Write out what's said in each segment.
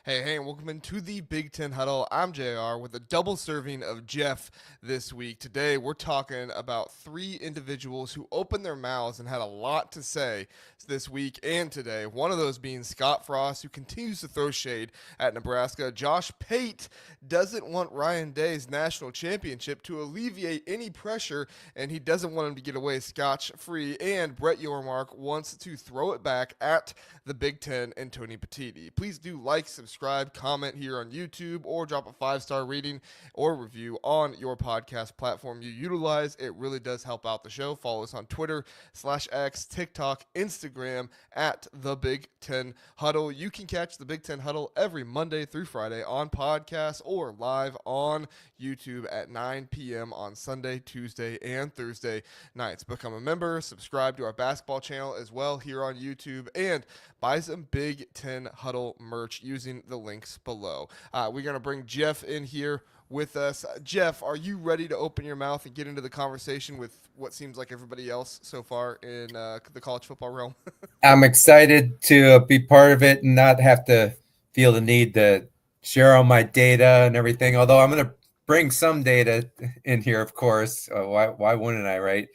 Hey, and welcome into the Big Ten Huddle. I'm JR with a double serving of Jeff this week. Today, we're talking about three individuals who opened their mouths and had a lot to say this week and today. One of those being Scott Frost, who continues to throw shade at Nebraska. Josh Pate doesn't want Ryan Day's national championship to alleviate any pressure, and he doesn't want him to get away scotch free. And Brett Yormark wants to throw it back at the Big Ten and Tony Petiti. Please do like, subscribe, comment here on YouTube, or drop a 5-star rating or review on your podcast platform you utilize. It really does help out the show. Follow us on Twitter/X, TikTok, Instagram at the Big Ten Huddle. You can catch the Big Ten Huddle every Monday through Friday on podcast or live on YouTube at 9 p.m. on Sunday, Tuesday, and Thursday nights. Become a member, subscribe to our basketball channel as well here on YouTube, and buy some Big Ten Huddle merch using the links below. We're going to bring Jeff in here with us. Jeff, are you ready to open your mouth and get into the conversation with what seems like everybody else so far in the college football realm? I'm excited to be part of it and not have to feel the need to share all my data and everything. Although I'm going to bring some data in here, of course. Why wouldn't I, right?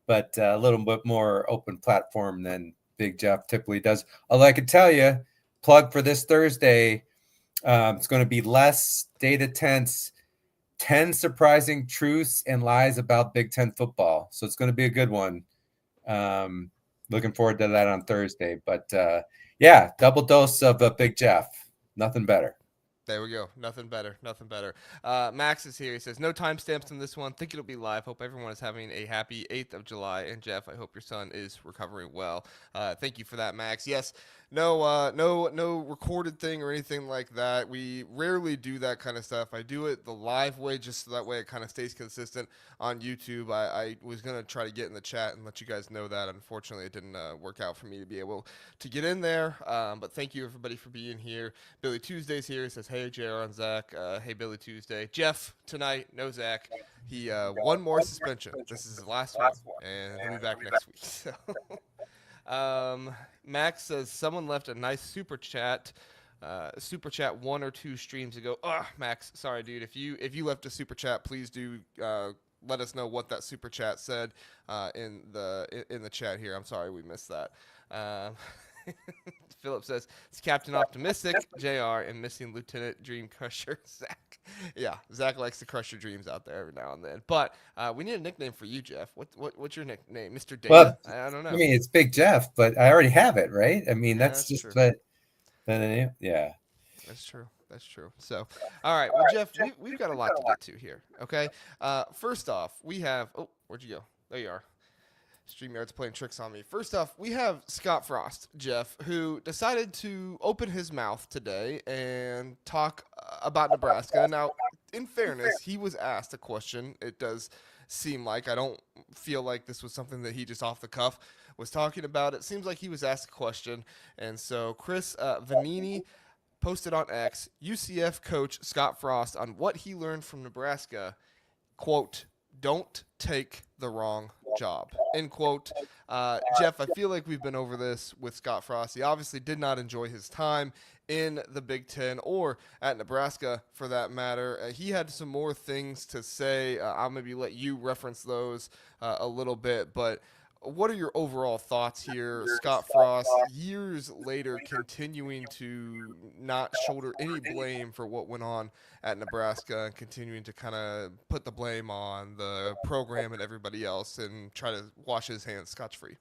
But a little bit more open platform than Big Jeff typically does. Although I can tell you, plug for this Thursday, it's going to be less data tense, 10 surprising truths and lies about Big Ten football. So it's going to be a good one. Looking forward to that on Thursday. But yeah, double dose of Big Jeff. Nothing better. There we go. Nothing better. Nothing better. Max is here. He says, no timestamps on this one. Think it'll be live. Hope everyone is having a happy 8th of July. And Jeff, I hope your son is recovering well. Thank you for that, Max. Yes, no recorded thing or anything like that. We rarely do that kind of stuff. I do it the live way just so that way it kind of stays consistent on YouTube. I was going to try to get in the chat and let you guys know that. Unfortunately, it didn't work out for me to be able to get in there. But thank you, everybody, for being here. Billy Tuesday's here. He says, hey, JR and Zach. Hey, Billy Tuesday. Jeff, tonight, no Zach. He one more suspension. This is his last one, and he'll be back next week. So, Max says someone left a nice super chat. Super chat 1 or 2 streams ago. Max, sorry, dude. If you left a super chat, please do let us know what that super chat said in the chat here. I'm sorry we missed that. Philip says it's Captain Optimistic, JR, and missing Lieutenant Dream Crusher, Zach. Yeah, Zach likes to crush your dreams out there every now and then. But we need a nickname for you, Jeff. What's your nickname, Mr. Data? Well, I don't I know. mean, it's Big Jeff, but I already have it, right? I mean, Yeah, that's that's just true. yeah. That's true. That's true. So, all right. Well, Jeff, we've got a lot to get to here. Okay. First off, we have. Oh, where'd you go? There you are. StreamYard's playing tricks on me. First off, we have Scott Frost, Jeff, who decided to open his mouth today and talk about Nebraska. Now, in fairness, he was asked a question. It does seem like I don't feel like this was something that he just off the cuff was talking about. It seems like he was asked a question, and so Chris Vanini posted on X UCF coach Scott Frost on what he learned from Nebraska. Quote, don't take the wrong job. End quote. Jeff, I feel like we've been over this with Scott Frost. He obviously did not enjoy his time in the Big Ten or at Nebraska for that matter. He had some more things to say. I'll maybe let you reference those a little bit, but what are your overall thoughts here? Scott Frost, years later, continuing to not shoulder any blame for what went on at Nebraska and continuing to kind of put the blame on the program and everybody else and try to wash his hands scotch free.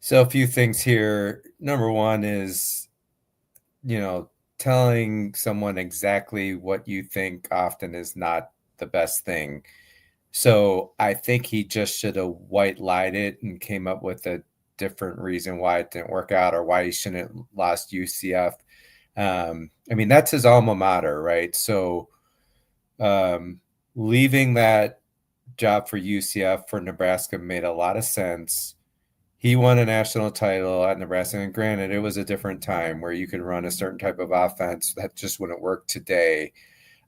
So a few things here. Number one is, telling someone exactly what you think often is not the best thing. So I think he just should have white lied it and came up with a different reason why it didn't work out or why he shouldn't have lost UCF. I mean, that's his alma mater, right? So leaving that job for UCF for Nebraska made a lot of sense. He won a national title at Nebraska, and granted, it was a different time where you could run a certain type of offense that just wouldn't work today.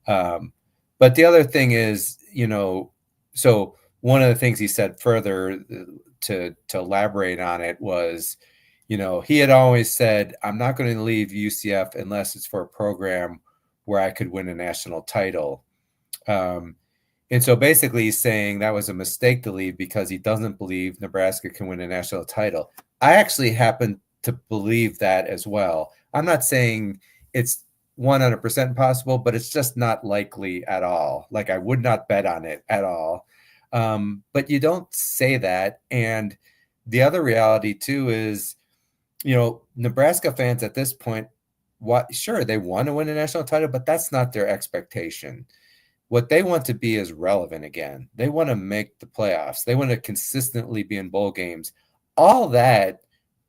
But the other thing is, so one of the things he said further to elaborate on it was he had always said, I'm not going to leave UCF unless it's for a program where I could win a national title. Um, and so basically he's saying that was a mistake to leave because he doesn't believe Nebraska can win a national title. I actually happen to believe that as well. I'm not saying it's 100% possible, but it's just not likely at all. Like I would not bet on it at all. But you don't say that. And the other reality too is, Nebraska fans at this point, sure, they want to win a national title, but that's not their expectation. What they want to be is relevant again. They want to make the playoffs. They want to consistently be in bowl games. All that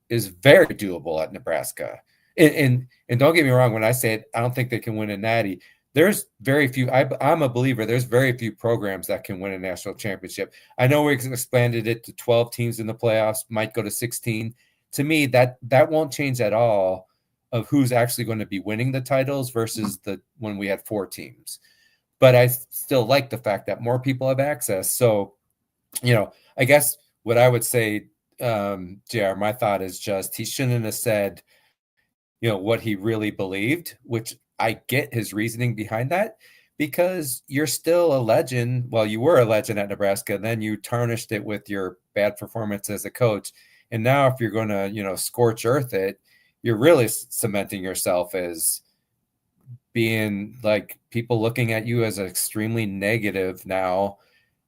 is very doable at Nebraska. And don't get me wrong, when I say it, I don't think they can win a natty. There's very few. I'm a believer. There's very few programs that can win a national championship. I know we expanded it to 12 teams in the playoffs, might go to 16. To me, that won't change at all of who's actually going to be winning the titles versus when we had 4 teams. But I still like the fact that more people have access. So, I guess what I would say, JR, my thought is just he shouldn't have said, what he really believed, which I get his reasoning behind that, because you're still a legend. Well, you were a legend at Nebraska, then you tarnished it with your bad performance as a coach. And now if you're going to, scorch earth it, you're really cementing yourself as being like people looking at you as extremely negative now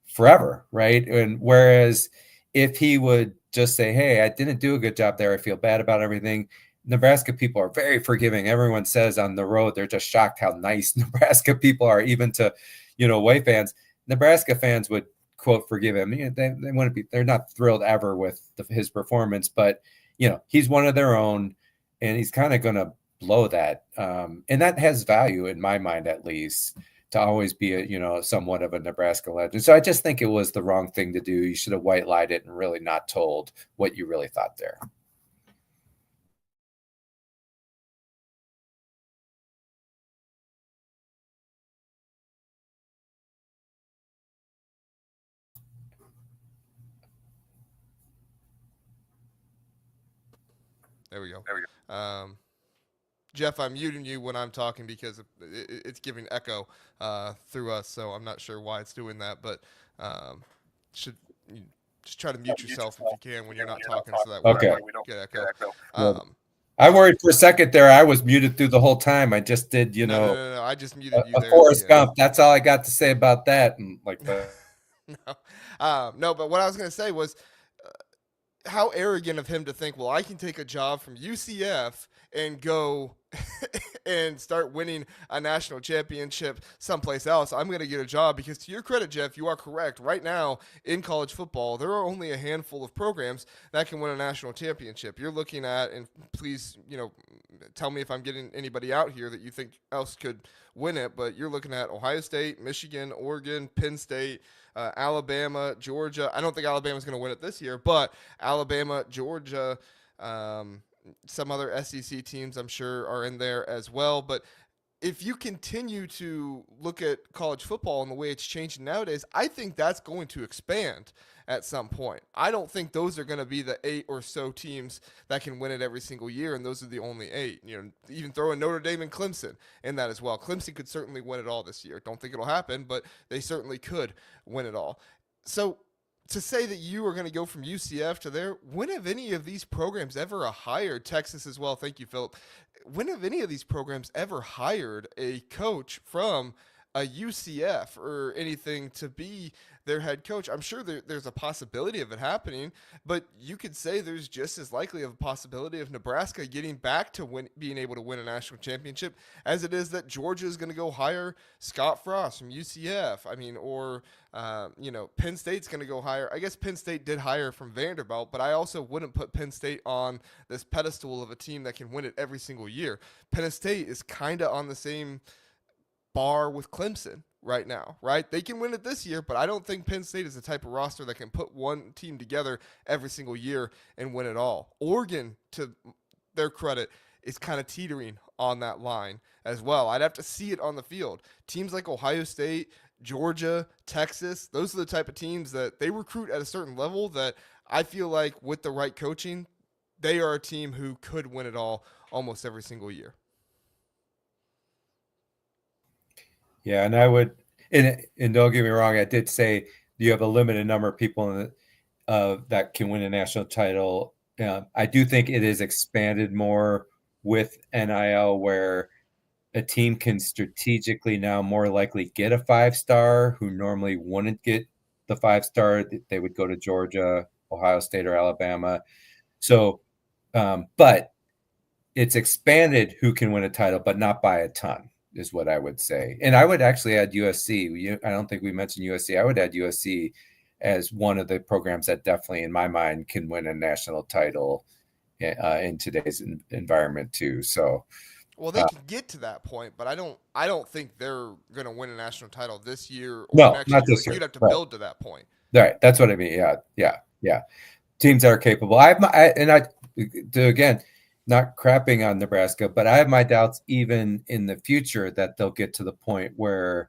forever, right? And whereas if he would just say, hey, I didn't do a good job there, I feel bad about everything. Nebraska people are very forgiving. Everyone says on the road, they're just shocked how nice Nebraska people are, even to, away fans. Nebraska fans would, quote, forgive him. They wouldn't be, they're not thrilled ever with his performance, but, he's one of their own, and he's kind of going to blow that. And that has value in my mind, at least, to always be somewhat of a Nebraska legend. So I just think it was the wrong thing to do. You should have white lied it and really not told what you really thought there. There we go. Jeff, I'm muting you when I'm talking because it's giving echo through us, so I'm not sure why it's doing that, but should you just try to mute yourself if you can when you're not talking, so that way we don't get echo. I worried for a second there. I was muted through the whole time. I just did, No. I just muted you there. Forrest Gump. That's all I got to say about that. And like the no, but what I was going to say was how arrogant of him to think, well, I can take a job from UCF and go and start winning a national championship someplace else. I'm going to get a job because, to your credit, Jeff, you are correct. Right now in college football, there are only a handful of programs that can win a national championship. You're looking at, and please, tell me if I'm getting anybody out here that you think else could win it, but you're looking at Ohio State, Michigan, Oregon, Penn State, Alabama, Georgia. I don't think Alabama's going to win it this year, but Alabama, Georgia, some other SEC teams I'm sure are in there as well. But if you continue to look at college football and the way it's changing nowadays, I think that's going to expand at some point. I don't think those are going to be the 8 or so teams that can win it every single year, and those are the only 8. Even throw in Notre Dame and Clemson in that as well. Clemson could certainly win it all this year. Don't think it'll happen, but they certainly could win it all. So to say that you are going to go from UCF to there, when have any of these programs ever hired, Texas as well, thank you, Philip, when have any of these programs ever hired a coach from a UCF or anything to be their head coach? I'm sure there's a possibility of it happening, but you could say there's just as likely of a possibility of Nebraska getting back to being able to win a national championship as it is that Georgia is going to go hire Scott Frost from UCF. I mean, or Penn State's going to go hire. I guess Penn State did hire from Vanderbilt, but I also wouldn't put Penn State on this pedestal of a team that can win it every single year. Penn State is kind of on the same bar with Clemson right now, right? They can win it this year, but I don't think Penn State is the type of roster that can put one team together every single year and win it all. Oregon, to their credit, is kind of teetering on that line as well. I'd have to see it on the field. Teams like Ohio State, Georgia, Texas, those are the type of teams that they recruit at a certain level that I feel like with the right coaching, they are a team who could win it all almost every single year. Yeah, and I would, and don't get me wrong, I did say you have a limited number of people in the, that can win a national title. I do think it is expanded more with NIL, where a team can strategically now more likely get a 5-star who normally wouldn't get the 5-star. They would go to Georgia, Ohio State, or Alabama. So, but it's expanded who can win a title, but not by a ton, is what I would say. And I would actually add USC. I don't think we mentioned USC. I would add USC as one of the programs that definitely, in my mind, can win a national title in today's environment too. So, Well, they can get to that point, but I don't think they're going to win a national title this year or no, next not year. this Like year. you'd have to Right. build to that point. Right. That's what I mean. Yeah. Yeah. Yeah. Teams that are capable. Again, not crapping on Nebraska, but I have my doubts even in the future that they'll get to the point where,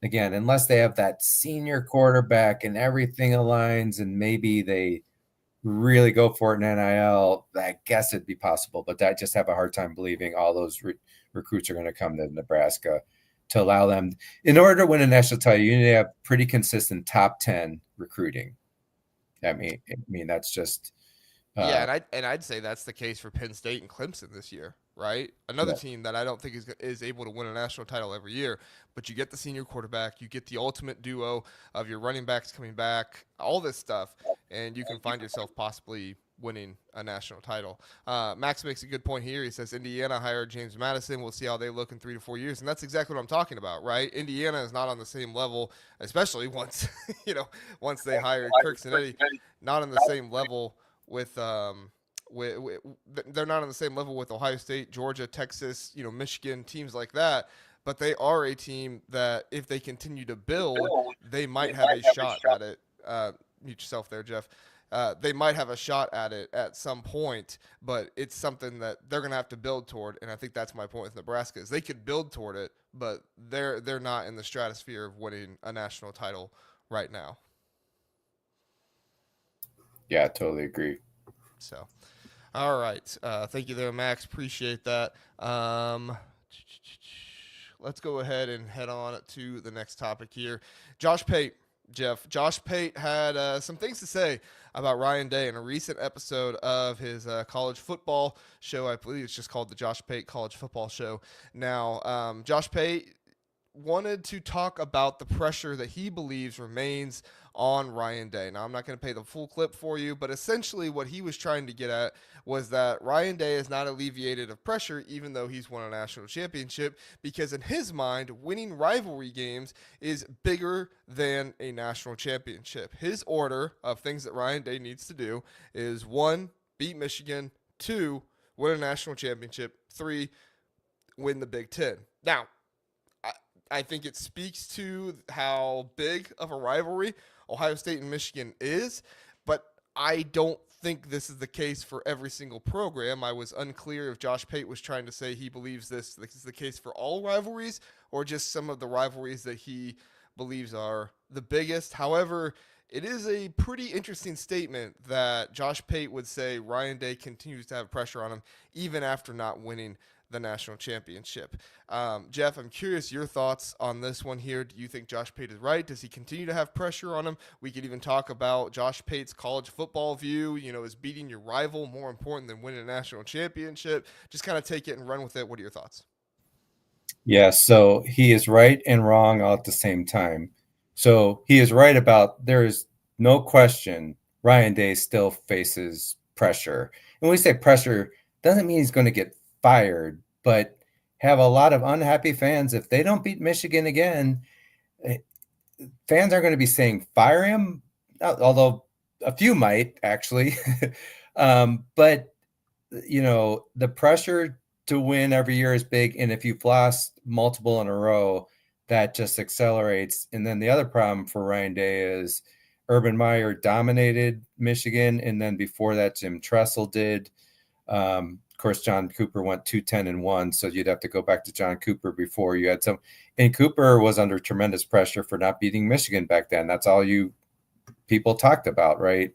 again, unless they have that senior quarterback and everything aligns and maybe they really go for it in NIL, I guess it'd be possible. But I just have a hard time believing all those recruits are going to come to Nebraska to allow them. In order to win a national title, you need to have pretty consistent top 10 recruiting. I mean that's just Yeah, and I'd say that's the case for Penn State and Clemson this year, right? Another yeah, team that I don't think is able to win a national title every year, but you get the senior quarterback, you get the ultimate duo of your running backs coming back, all this stuff, and you can find yourself possibly winning a national title. Max makes a good point here. He says Indiana hired James Madison. We'll see how they look in 3 to 4 years, and that's exactly what I'm talking about, right? Indiana is not on the same level, especially once once they hired Kirk Cinetti, not on the same level with they're not on the same level with Ohio State, Georgia, Texas, Michigan, teams like that. But they are a team that, if they continue to build, they might have a shot at it. Mute yourself there, Jeff. They might have a shot at it at some point, but it's something that they're going to have to build toward. And I think that's my point with Nebraska is they could build toward it, but they're not in the stratosphere of winning a national title right now. yeah, totally agree. So, all right. Thank you there, Max. Appreciate that. Let's go ahead and head on to the next topic here. Josh Pate, Jeff. Josh Pate had some things to say about Ryan Day in a recent episode of his college football show. I believe it's just called the Josh Pate College Football Show. Now, Josh Pate wanted to talk about the pressure that he believes remains on Ryan Day. Now, I'm not going to play the full clip for you, but essentially what he was trying to get at was that Ryan Day is not alleviated of pressure, even though he's won a national championship, because in his mind, winning rivalry games is bigger than a national championship. His order of things that Ryan Day needs to do is 1, beat Michigan, 2, win a national championship, 3, win the Big Ten. Now, I think it speaks to how big of a rivalry Ohio State and Michigan is, but I don't think this is the case for every single program. I was unclear if Josh Pate was trying to say he believes this is the case for all rivalries or just some of the rivalries that he believes are the biggest. However, it is a pretty interesting statement that Josh Pate would say Ryan Day continues to have pressure on him even after not winning the national championship. Jeff, I'm curious your thoughts on this one here. Do you think Josh Pate is right? Does he continue to have pressure on him? We could even talk about Josh Pate's college football view. Is beating your rival more important than winning a national championship? Just kind of take it and run with it. What are your thoughts? Yeah, so he is right and wrong all at the same time. So he is right about there is no question Ryan Day still faces pressure. And when we say pressure, doesn't mean he's going to get fired, but have a lot of unhappy fans. If they don't beat Michigan again, fans are going to be saying fire him, although a few might actually. But the pressure to win every year is big, and if you've lost multiple in a row, that just accelerates. And then the other problem for Ryan Day is Urban Meyer dominated Michigan, and then before that, Jim Tressel did. Of course, John Cooper went 2-10-1, so you'd have to go back to John Cooper before you had some. And Cooper was under tremendous pressure for not beating Michigan back then. That's all you people talked about, right?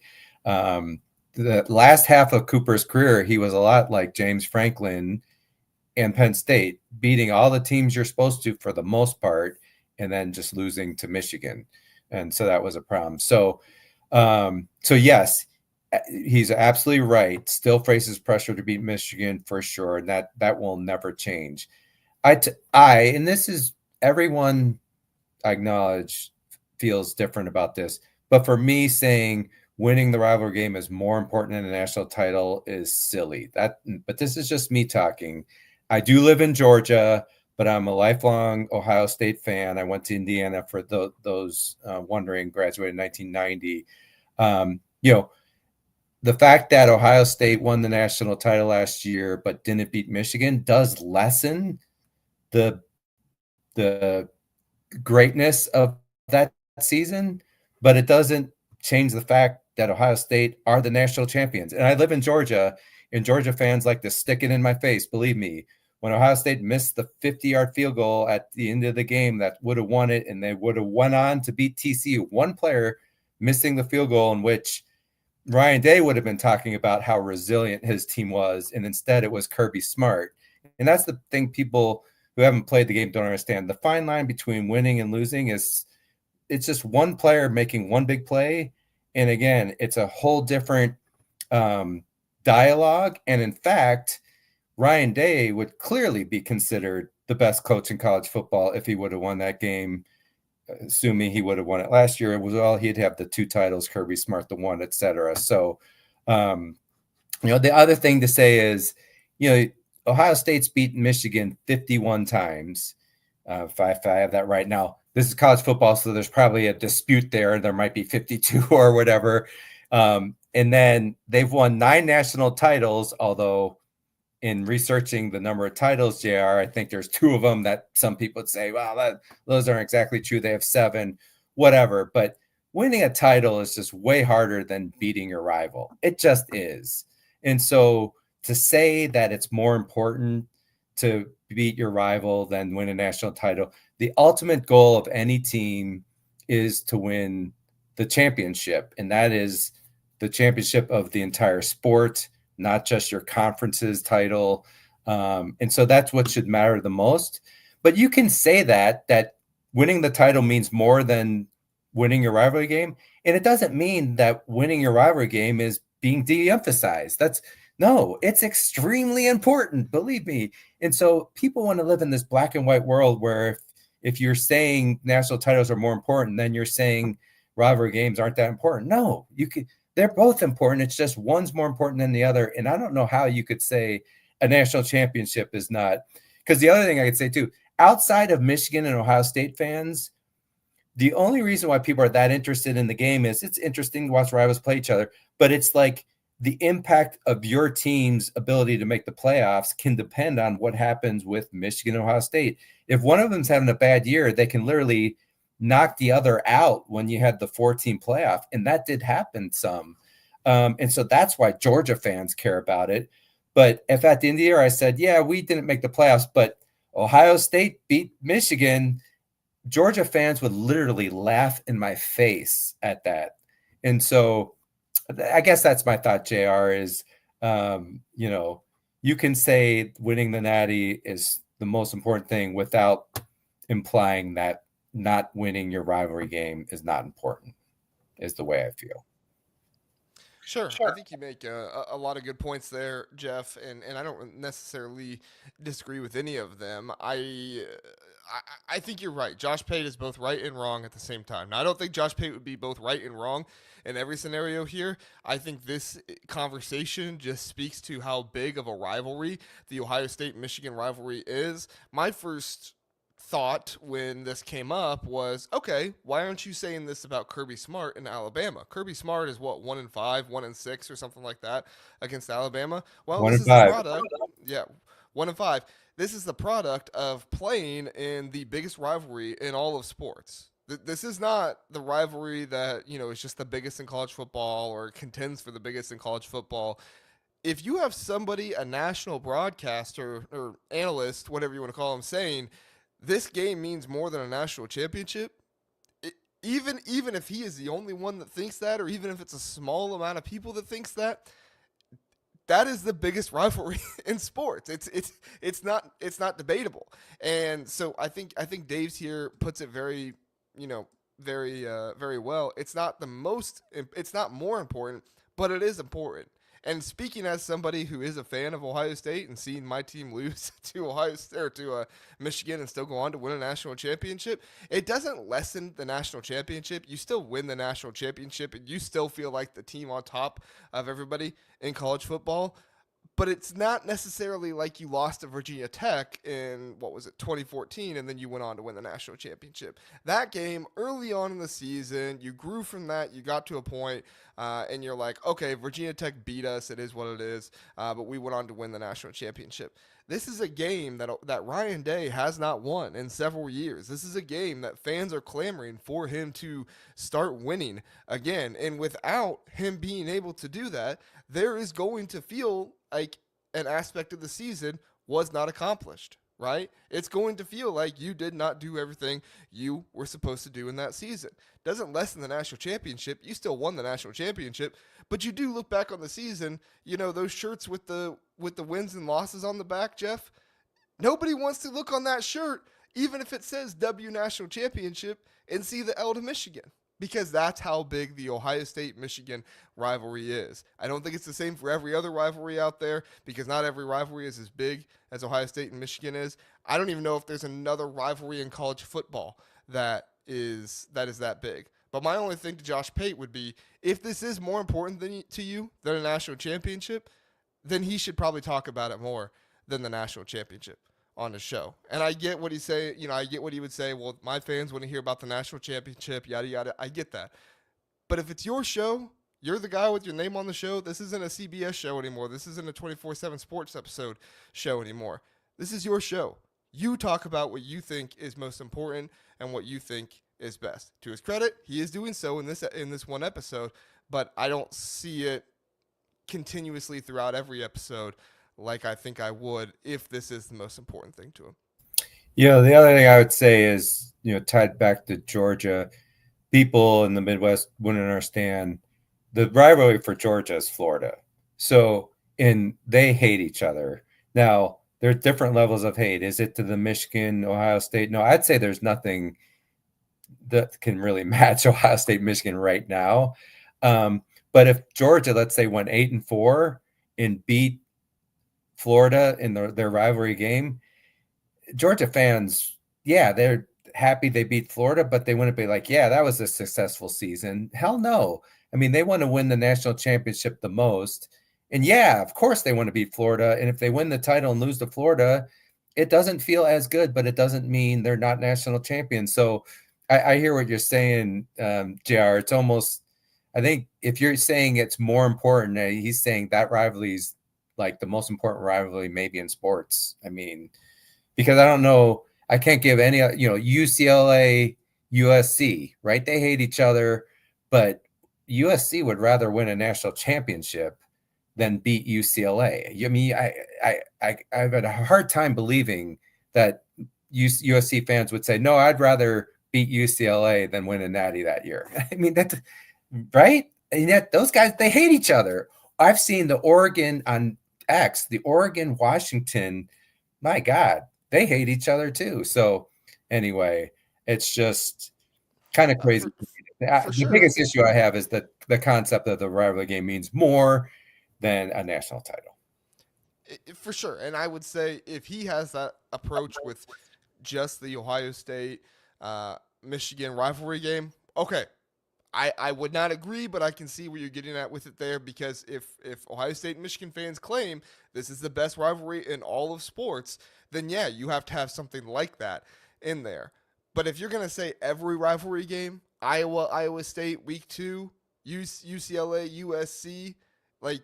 the last half of Cooper's career, he was a lot like James Franklin and Penn State, beating all the teams you're supposed to for the most part, and then just losing to Michigan. And so that was a problem. So yes, he's absolutely right. Still faces pressure to beat Michigan for sure, and that will never change. And this is everyone I acknowledge feels different about this, but for me, saying winning the rivalry game is more important than the national title is silly. But this is just me talking. I do live in Georgia, but I'm a lifelong Ohio State fan. I went to Indiana for those wondering, graduated in 1990. You know, the fact that Ohio State won the national title last year but didn't beat Michigan does lessen the greatness of that season, but it doesn't change the fact that Ohio State are the national champions. And I live in Georgia, and Georgia fans like to stick it in my face. Believe me, when Ohio State missed the 50-yard field goal at the end of the game that would have won it, and they would have went on to beat TCU, one player missing the field goal in which Ryan Day would have been talking about how resilient his team was, and instead it was Kirby Smart. And that's the thing people who haven't played the game don't understand. The fine line between winning and losing is it's just one player making one big play. And again, it's a whole different dialogue. And in fact, Ryan Day would clearly be considered the best coach in college football if he would have won that game, assuming he would have won it last year. It was all he'd have the 2 titles, Kirby Smart the 1, etc. So, the other thing to say is, Ohio State's beaten Michigan 51 times. If I have that right now, this is college football, so there's probably a dispute there. There might be 52 or whatever. And then they've won 9 national titles, although in researching the number of titles, JR, I think there's 2 of them that some people would say, well, those aren't exactly true. They have 7, whatever. But winning a title is just way harder than beating your rival. It just is. And so to say that it's more important to beat your rival than win a national title, the ultimate goal of any team is to win the championship. And that is the championship of the entire sport, not just your conference's title. And so that's what should matter the most. But you can say that winning the title means more than winning your rivalry game. And it doesn't mean that winning your rivalry game is being de-emphasized. No, it's extremely important, believe me. And so people want to live in this black and white world where if you're saying national titles are more important, then you're saying rivalry games aren't that important. No, they're both important. It's just one's more important than the other. And I don't know how you could say a national championship is not. Because the other thing I could say too, outside of Michigan and Ohio State fans, the only reason why people are that interested in the game is it's interesting to watch rivals play each other, but it's like the impact of your team's ability to make the playoffs can depend on what happens with Michigan and Ohio State. If one of them's having a bad year, they can literally knock the other out when you had the 4-team playoff. And that did happen some. And so that's why Georgia fans care about it. But if at the end of the year I said, yeah, we didn't make the playoffs, but Ohio State beat Michigan, Georgia fans would literally laugh in my face at that. And so I guess that's my thought, JR, is, you can say winning the Natty is the most important thing without implying that not winning your rivalry game is not important, is the way I feel. Sure. I think you make a lot of good points there, Jeff, and I don't necessarily disagree with any of them. I think you're right. Josh Pate is both right and wrong at the same time. Now, I don't think Josh Pate would be both right and wrong in every scenario here. I think this conversation just speaks to how big of a rivalry the Ohio State Michigan rivalry is. My first thought when this came up was, okay, why aren't you saying this about Kirby Smart in Alabama? Kirby Smart is what, 1-5, 1-6, or something like that against Alabama. Well, One this and is the five. product. Yeah, 1-5. This is the product of playing in the biggest rivalry in all of sports. This is not the rivalry that is just the biggest in college football or contends for the biggest in college football. If you have somebody, a national broadcaster or analyst, whatever you want to call them, saying this game means more than a national championship, even if he is the only one that thinks that, or even if it's a small amount of people that thinks that, that is the biggest rivalry in sports. It's not debatable. And so I think Dave's here puts it very, you know, very well. It's not more important, but it is important. And speaking as somebody who is a fan of Ohio State and seeing my team lose to Ohio State or to Michigan and still go on to win a national championship, it doesn't lessen the national championship. You still win the national championship, and you still feel like the team on top of everybody in college football. But it's not necessarily like you lost to Virginia Tech in, what was it, 2014, and then you went on to win the national championship. That game, early on in the season, you grew from that. You got to a point, and you're like, okay, Virginia Tech beat us. It is what it is. But we went on to win the national championship. This is a game that Ryan Day has not won in several years. This is a game that fans are clamoring for him to start winning again. And without him being able to do that, there is going to feel like an aspect of the season was not accomplished, right? It's going to feel like you did not do everything you were supposed to do in that season. Doesn't lessen the national championship. You still won the national championship, but you do look back on the season, those shirts with the wins and losses on the back, Jeff. Nobody wants to look on that shirt, even if it says W National Championship, and see the L to Michigan. Because that's how big the Ohio State Michigan rivalry is. I don't think it's the same for every other rivalry out there, because not every rivalry is as big as Ohio State and Michigan is. I don't even know if there's another rivalry in college football that big. But my only thing to Josh Pate would be, if this is more important to you than a national championship, then he should probably talk about it more than the national championship on the show. And I get what he's saying. I get what he would say. Well, my fans want to hear about the national championship, yada, yada. I get that. But if it's your show, you're the guy with your name on the show. This isn't a CBS show anymore. This isn't a 24/7 sports episode show anymore. This is your show. You talk about what you think is most important and what you think is best. To his credit, he is doing so in this one episode, but I don't see it continuously throughout every episode like I think I would if this is the most important thing to him. The other thing I would say is, tied back to Georgia, people in the Midwest wouldn't understand the rivalry for Georgia is Florida. So, and they hate each other. Now, there are different levels of hate. Is it to the Michigan, Ohio State? No, I'd say there's nothing that can really match Ohio State, Michigan right now. But if Georgia, let's say, went 8-4 and beat Florida in their rivalry game, Georgia fans, yeah, they're happy they beat Florida, but they wouldn't be like, yeah, that was a successful season. Hell no. I mean, they want to win the national championship the most. And yeah, of course they want to beat Florida. And if they win the title and lose to Florida, it doesn't feel as good, but it doesn't mean they're not national champions. So I hear what you're saying, JR. It's almost, I think if you're saying it's more important, he's saying that rivalry is like the most important rivalry maybe in sports. I mean, because I don't know, I can't give any, UCLA, USC, right? They hate each other, but USC would rather win a national championship than beat UCLA. I mean, I've had a hard time believing that USC fans would say, no, I'd rather beat UCLA than win a natty that year. I mean, that's right. And yet those guys, they hate each other. I've seen the Oregon on X, the Oregon, Washington, my God, they hate each other too. So anyway, it's just kind of crazy. For The sure. biggest issue I have is that the concept of the rivalry game means more than a national title. For sure. And I would say if he has that approach with just the Ohio State Michigan rivalry game, okay. I would not agree, but I can see where you're getting at with it there, because if Ohio State and Michigan fans claim this is the best rivalry in all of sports, then yeah, you have to have something like that in there. But if you're going to say every rivalry game, Iowa State week 2, UCLA USC, like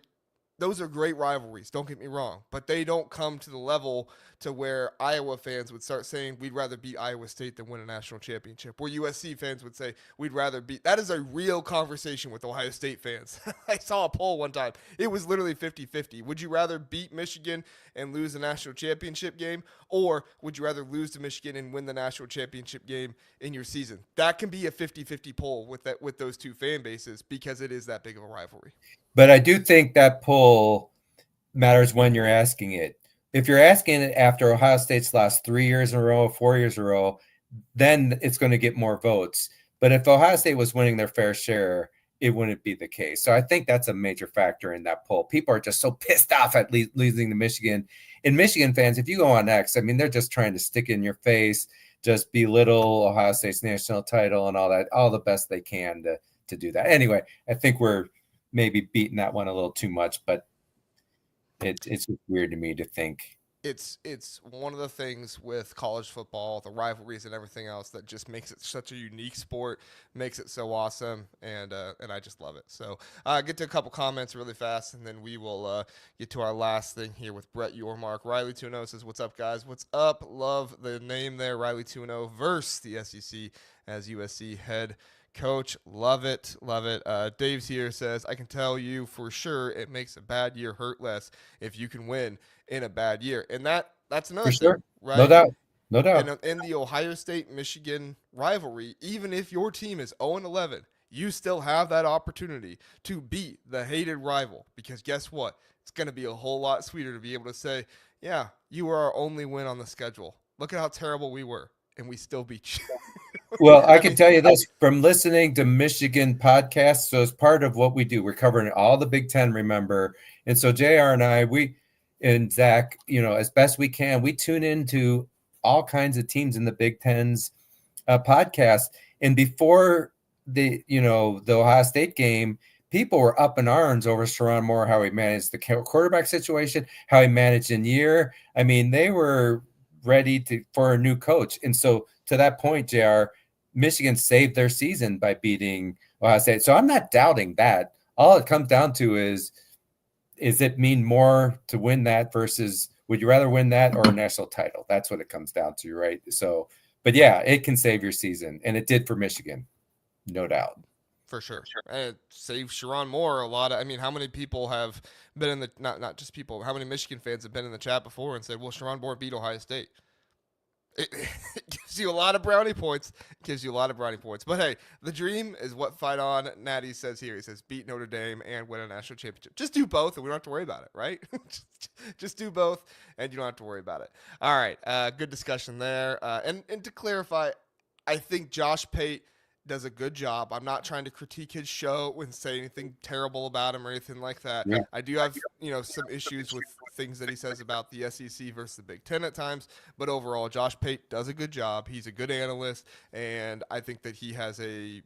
those are great rivalries, don't get me wrong, but they don't come to the level to where Iowa fans would start saying we'd rather beat Iowa State than win a national championship, where USC fans would say we'd rather beat. That is a real conversation with Ohio State fans. I saw a poll one time. It was literally 50-50. Would you rather beat Michigan and lose the national championship game, or would you rather lose to Michigan and win the national championship game in your season? That can be a 50-50 poll with those two fan bases because it is that big of a rivalry. But I do think that poll matters when you're asking it. If you're asking it after Ohio State's lost 3 years in a row, 4 years in a row, then it's going to get more votes. But if Ohio State was winning their fair share, it wouldn't be the case. So I think that's a major factor in that poll. People are just so pissed off at losing to Michigan. And Michigan fans, if you go on X, I mean, they're just trying to stick in your face, just belittle Ohio State's national title and all that, all the best they can to do that. Anyway, I think we're maybe beating that one a little too much, but it's just weird to me to think. It's one of the things with college football, the rivalries and everything else that just makes it such a unique sport, makes it so awesome, and I just love it. So get to a couple comments really fast, and then we will get to our last thing here with Brett Yormark. Riley 2-0 says, "What's up, guys? What's up? Love the name there, Riley 2-0 versus the SEC as USC head coach. Love it, love it." Dave's here says, "I can tell you for sure it makes a bad year hurt less if you can win in a bad year," and that's another For sure. thing, right? No doubt. No And doubt. in the Ohio State Michigan rivalry, even if your team is 0-11, you still have that opportunity to beat the hated rival, because guess what? It's going to be a whole lot sweeter to be able to say, "Yeah, you were our only win on the schedule. Look at how terrible we were, and we still beat you." Well, I I can mean, tell you this from listening to Michigan podcasts. So as part of what we do, we're covering all the Big Ten, remember. And so JR and I, and Zach, as best we can, we tune into all kinds of teams in the Big Ten's podcast. And before the Ohio State game, people were up in arms over Sherrone Moore, how he managed the quarterback situation, how he managed in year. I mean, they were ready for a new coach. And so to that point, JR, Michigan saved their season by beating Ohio State. So I'm not doubting that. All it comes down to is it mean more to win that versus would you rather win that or a national title? That's what it comes down to, right? So, but yeah, it can save your season, and it did for Michigan, no doubt. for sure. And it saved Sherrone Moore a lot of. I mean, how many people have been in the not just people? How many Michigan fans have been in the chat before and said, "Well, Sherrone Moore beat Ohio State." It gives you a lot of brownie points. It gives you a lot of brownie points. But hey, the dream is what Fight On Natty says here. He says beat Notre Dame and win a national championship. Just do both, and we don't have to worry about it, right? just do both, and you don't have to worry about it. All right, good discussion there. And to clarify, I think Josh Pate does a good job. I'm not trying to critique his show and say anything terrible about him or anything like that. Yeah. I do have, some issues with things that he says about the SEC versus the Big Ten at times, but overall, Josh Pate does a good job. He's a good analyst, and I think that he has a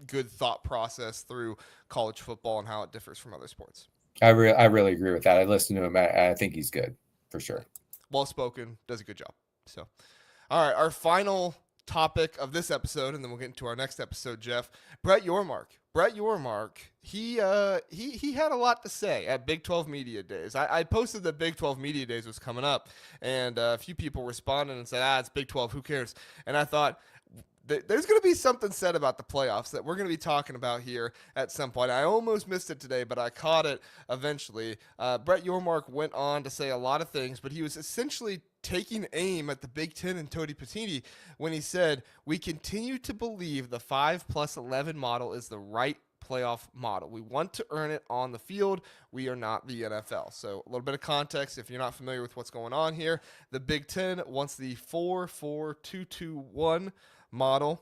good thought process through college football and how it differs from other sports. I really agree with that. I listened to him. I think he's good for sure. Well spoken, does a good job. So, all right, our final topic of this episode, and then we'll get into our next episode, Jeff. Brett Yormark. He had a lot to say at Big 12 Media Days. I posted that Big 12 Media Days was coming up, and a few people responded and said, it's Big 12, who cares? And I thought, there's going to be something said about the playoffs that we're going to be talking about here at some point. I almost missed it today, but I caught it eventually. Brett Yormark went on to say a lot of things, but he was essentially taking aim at the Big Ten and Tony Patini when he said, "We continue to believe the 5+11 model is the right playoff model. We want to earn it on the field. We are not the NFL." So a little bit of context if you're not familiar with what's going on here. The Big Ten wants the 4-4-2-2-1 model,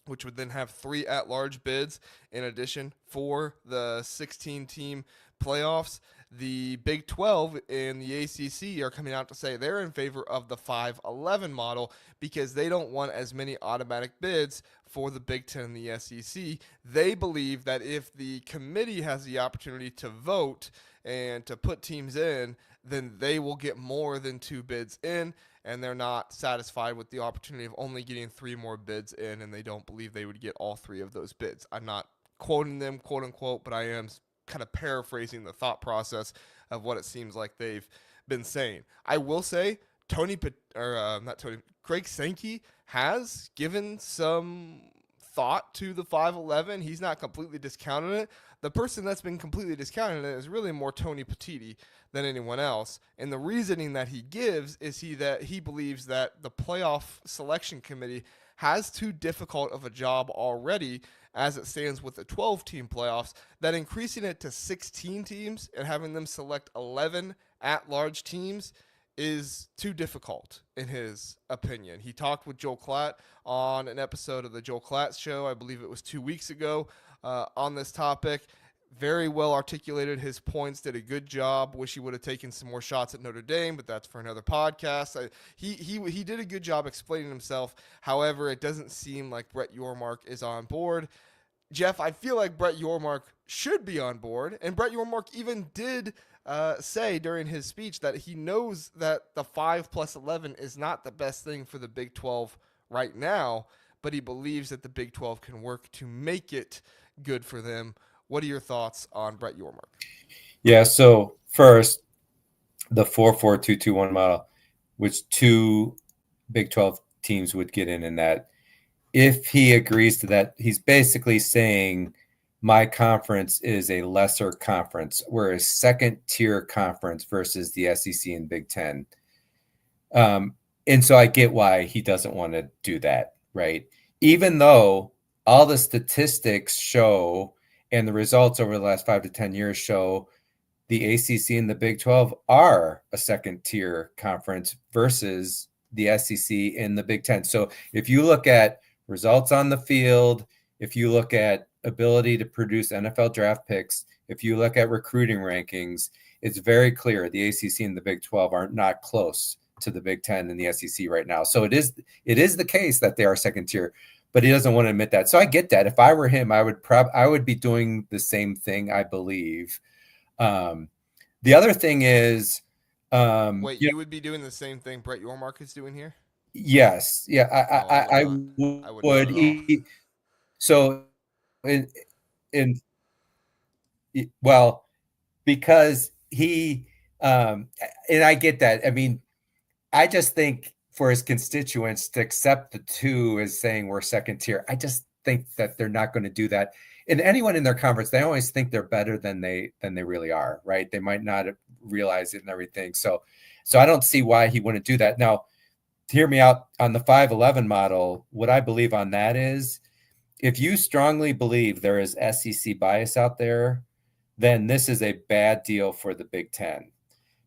which would then have 3 at-large bids in addition for the 16-team playoffs. The Big 12 and the ACC are coming out to say they're in favor of the 5-11 model because they don't want as many automatic bids for the Big 10 and the SEC. They believe that if the committee has the opportunity to vote and to put teams in, then they will get more than 2 bids in, and they're not satisfied with the opportunity of only getting 3 more bids in, and they don't believe they would get all 3 of those bids. I'm not quoting them, quote unquote, but I am kind of paraphrasing the thought process of what it seems like they've been saying. I will say not Tony, Greg Sankey has given some thought to the 5'11. He's not completely discounted it. The person that's been completely discounted it is really more Tony Petiti than anyone else. And the reasoning that he gives is that he believes that the playoff selection committee has too difficult of a job already as it stands with the 12 team playoffs, that increasing it to 16 teams and having them select 11 at large teams is too difficult, in his opinion. He talked with Joel Klatt on an episode of the Joel Klatt Show, I believe it was 2 weeks ago, on this topic. Very well articulated his points, did a good job. Wish he would have taken some more shots at Notre Dame, but that's for another podcast. He did a good job explaining himself. However, it doesn't seem like Brett Yormark is on board. Jeff, I feel like Brett Yormark should be on board, and Brett Yormark even did say during his speech that he knows that the 5+11 is not the best thing for the Big 12 right now, but he believes that the Big 12 can work to make it good for them. What are your thoughts on Brett Yormark? Yeah, so first, the 4-4-2-2-1 model, which two Big 12 teams would get in that. If he agrees to that, he's basically saying my conference is a lesser conference. We're a second-tier conference versus the SEC and Big Ten. And so I get why he doesn't want to do that, right? Even though all the statistics show and the results over the last 5 to 10 years show the ACC and the Big 12 are a second-tier conference versus the SEC and the Big Ten. So if you look at results on the field, if you look at ability to produce NFL draft picks, if you look at recruiting rankings, it's very clear the ACC and the Big 12 are not close to the Big 10 and the SEC right now. So it is the case that they are second tier, but he doesn't want to admit that. So I get that. If I were him, I would be doing the same thing, I believe. The other thing is, Wait, you would be doing the same thing Brett Yormark is doing here? Yes. Yeah, I would would. not at all. So, well, because he, and I get that. I mean, I just think for his constituents to accept the two as saying we're second tier, I just think that they're not going to do that. And anyone in their conference, they always think they're better than they really are, right? They might not realize it and everything. So I don't see why he wouldn't do that. Now, hear me out on the 5-11 model. What I believe on that is, if you strongly believe there is SEC bias out there, then this is a bad deal for the Big Ten,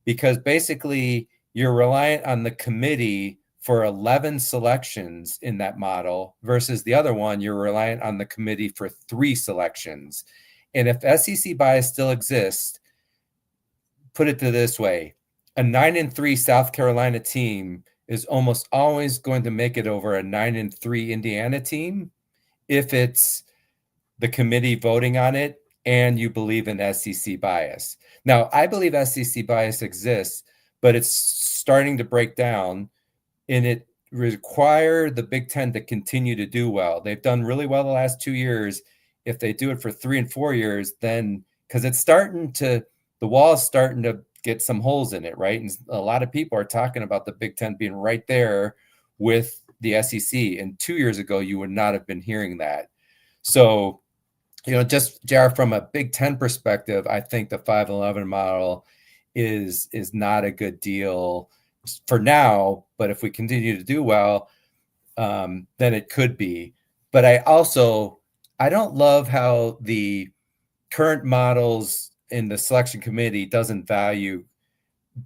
because basically you're reliant on the committee for 11 selections in that model versus the other one, you're reliant on the committee for 3 selections. And if SEC bias still exists, put it to this way, a 9-3 South Carolina team is almost always going to make it over a 9-3 Indiana team if it's the committee voting on it and you believe in SEC bias. Now, I believe SEC bias exists, but it's starting to break down, and it requires the Big Ten to continue to do well. They've done really well the last 2 years. If they do it for 3 and 4 years, then because the wall is starting to get some holes in it, right? And a lot of people are talking about the Big Ten being right there with the SEC. And 2 years ago, you would not have been hearing that. So, just Jared, from a Big Ten perspective, I think the 5-11 model is not a good deal for now. But if we continue to do well, then it could be. But I don't love how the current models in the selection committee doesn't value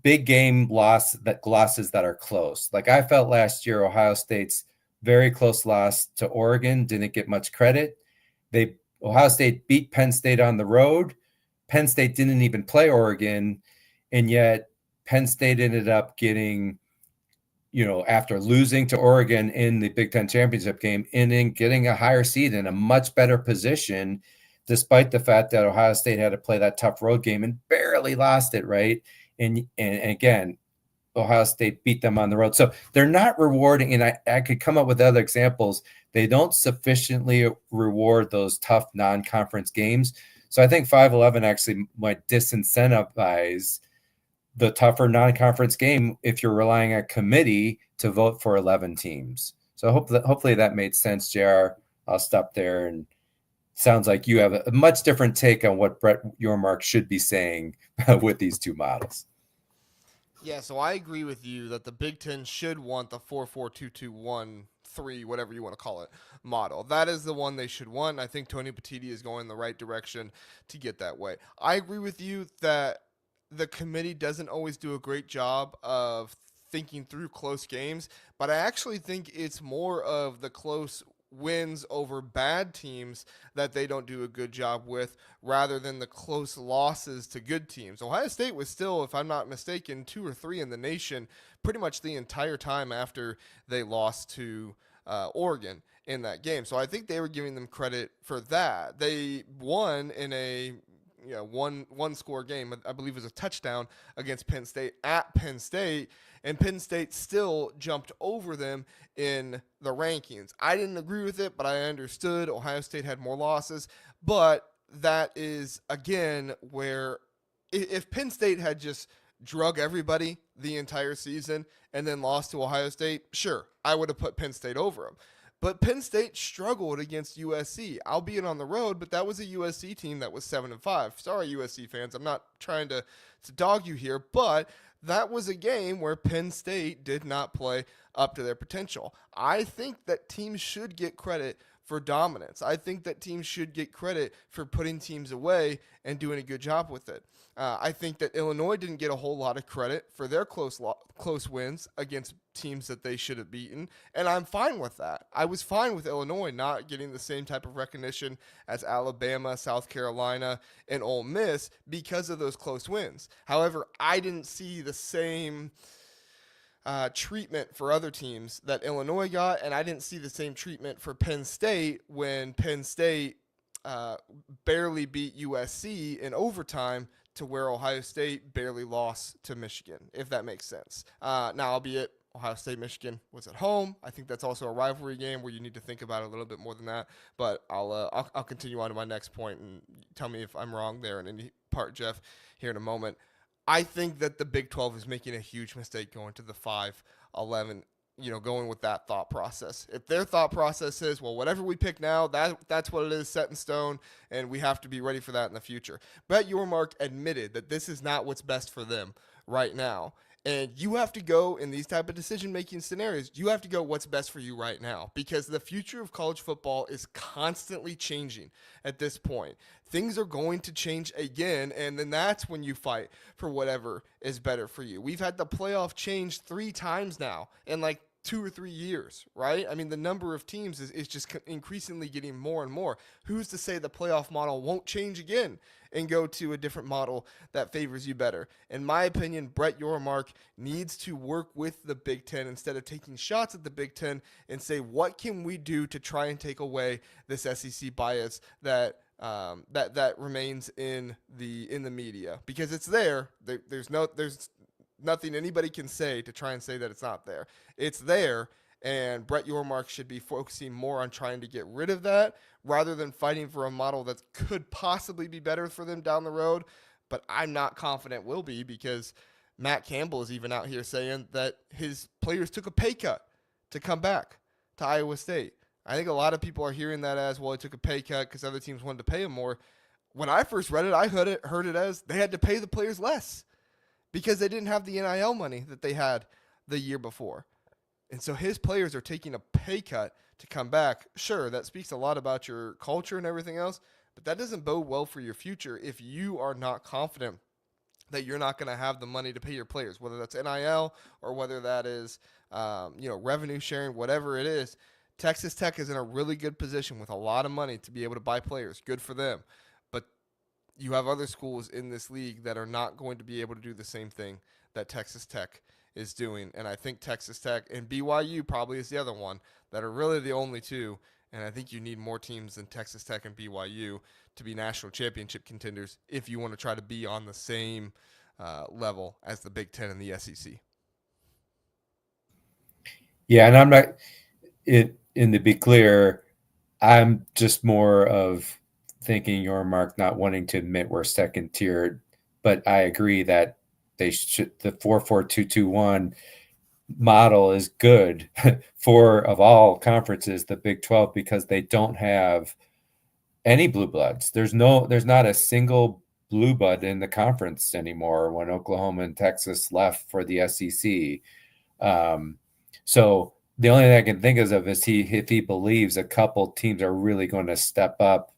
big game losses that are close. Like I felt last year, Ohio State's very close loss to Oregon didn't get much credit. Ohio State beat Penn State on the road. Penn State didn't even play Oregon, and yet Penn State ended up getting, after losing to Oregon in the Big Ten championship game, and then getting a higher seed in a much better position, despite the fact that Ohio State had to play that tough road game and barely lost it, right? And again, Ohio State beat them on the road. So they're not rewarding, and I could come up with other examples. They don't sufficiently reward those tough non-conference games. So I think 5-11 actually might disincentivize the tougher non-conference game if you're relying on a committee to vote for 11 teams. So hopefully that made sense, JR. I'll stop there. And sounds like you have a much different take on what Brett Yormark should be saying with these two models. Yeah, so I agree with you that the Big Ten should want the 4-4-2-2-1-3, whatever you want to call it, model. That is the one they should want. I think Tony Petitti is going in the right direction to get that way. I agree with you that the committee doesn't always do a great job of thinking through close games, but I actually think it's more of the close wins over bad teams that they don't do a good job with rather than the close losses to good teams. Ohio State was still, if I'm not mistaken, 2 or 3 in the nation pretty much the entire time after they lost to Oregon in that game. So I think they were giving them credit for that. They won in a one score game. I believe it was a touchdown against Penn State at Penn State, and Penn State still jumped over them in the rankings. I didn't agree with it, but I understood Ohio State had more losses. But that is again where if Penn State had just drug everybody the entire season and then lost to Ohio State, sure, I would have put Penn State over them. But Penn State struggled against USC, albeit on the road, but that was a USC team that was 7-5. Sorry, USC fans, I'm not trying to dog you here, but that was a game where Penn State did not play up to their potential. I think that teams should get credit for dominance. I think that teams should get credit for putting teams away and doing a good job with it. I think that Illinois didn't get a whole lot of credit for their close wins against teams that they should have beaten, and I'm fine with that. I was fine with Illinois not getting the same type of recognition as Alabama, South Carolina, and Ole Miss because of those close wins. However, I didn't see the same treatment for other teams that Illinois got, and I didn't see the same treatment for Penn State when Penn State barely beat USC in overtime to where Ohio State barely lost to Michigan, if that makes sense. Now, albeit Ohio State, Michigan was at home. I think that's also a rivalry game where you need to think about it a little bit more than that. But I'll continue on to my next point and tell me if I'm wrong there in any part, Jeff, here in a moment. I think that the Big 12 is making a huge mistake going to the 5-11, going with that thought process. If their thought process is, well, whatever we pick now, that's what it is, set in stone, and we have to be ready for that in the future. Brett Yormark admitted that this is not what's best for them right now. And you have to go in these type of decision-making scenarios, you have to go what's best for you right now because the future of college football is constantly changing at this point. Things are going to change again, and then that's when you fight for whatever is better for you. We've had the playoff change 3 times now in like 2 or 3 years, right? I mean, the number of teams is just increasingly getting more and more. Who's to say the playoff model won't change again and go to a different model that favors you better? In my opinion, Brett Yormark needs to work with the Big Ten instead of taking shots at the Big Ten and say, what can we do to try and take away this SEC bias that that remains in the media, because it's there. There's nothing anybody can say to try and say that it's not there. It's there, and Brett Yormark should be focusing more on trying to get rid of that rather than fighting for a model that could possibly be better for them down the road, but I'm not confident will be because Matt Campbell is even out here saying that his players took a pay cut to come back to Iowa State. I think a lot of people are hearing that as, well, he took a pay cut because other teams wanted to pay him more. When I first read it, I heard it as they had to pay the players less because they didn't have the NIL money that they had the year before. And so his players are taking a pay cut to come back. Sure, that speaks a lot about your culture and everything else, but that doesn't bode well for your future if you are not confident that you're not going to have the money to pay your players, whether that's NIL or whether that is revenue sharing, whatever it is. Texas Tech is in a really good position with a lot of money to be able to buy players. Good for them. But you have other schools in this league that are not going to be able to do the same thing that Texas Tech is doing. And I think Texas Tech and BYU probably is the other one that are really the only two. And I think you need more teams than Texas Tech and BYU to be national championship contenders if you want to try to be on the same level as the Big Ten and the SEC. Yeah, and I'm not – to be clear, I'm just more of thinking Yormark not wanting to admit we're second tier, but I agree that they should the 4-4-2-2-1 model is good for of all conferences, the Big 12, because they don't have any blue bloods. There's not a single blue blood in the conference anymore when Oklahoma and Texas left for the SEC. So the only thing I can think of is if he believes a couple teams are really going to step up,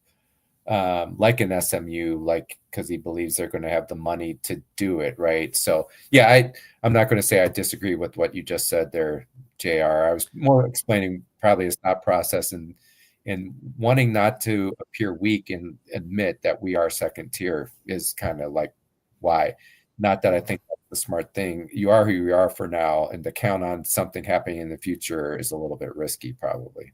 like an SMU, like because he believes they're going to have the money to do it, right? So yeah, I'm not going to say I disagree with what you just said there, JR. I was more explaining probably his thought process and wanting not to appear weak and admit that we are second tier is kind of like why. Not that I think that's the smart thing. You are who you are for now, and to count on something happening in the future is a little bit risky, probably.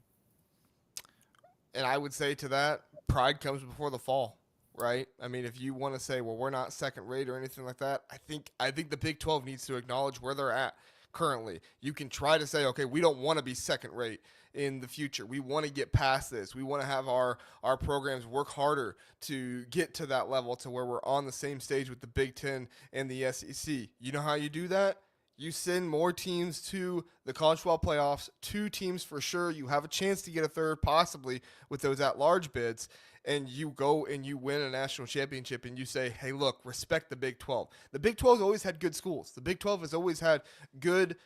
And I would say to that, pride comes before the fall, right? I mean, if you want to say, well, we're not second rate or anything like that, I think the Big 12 needs to acknowledge where they're at currently. You can try to say, okay, we don't want to be second rate in the future. We want to get past this. We want to have our programs work harder to get to that level to where we're on the same stage with the Big 10 and the SEC. You know how you do that? You send more teams to the college football playoffs, two teams for sure. You have a chance to get a third, possibly with those at-large bids, and you go and you win a national championship, and you say, "Hey, look, respect the Big 12." The Big 12 has always had good schools. The Big 12 has always had good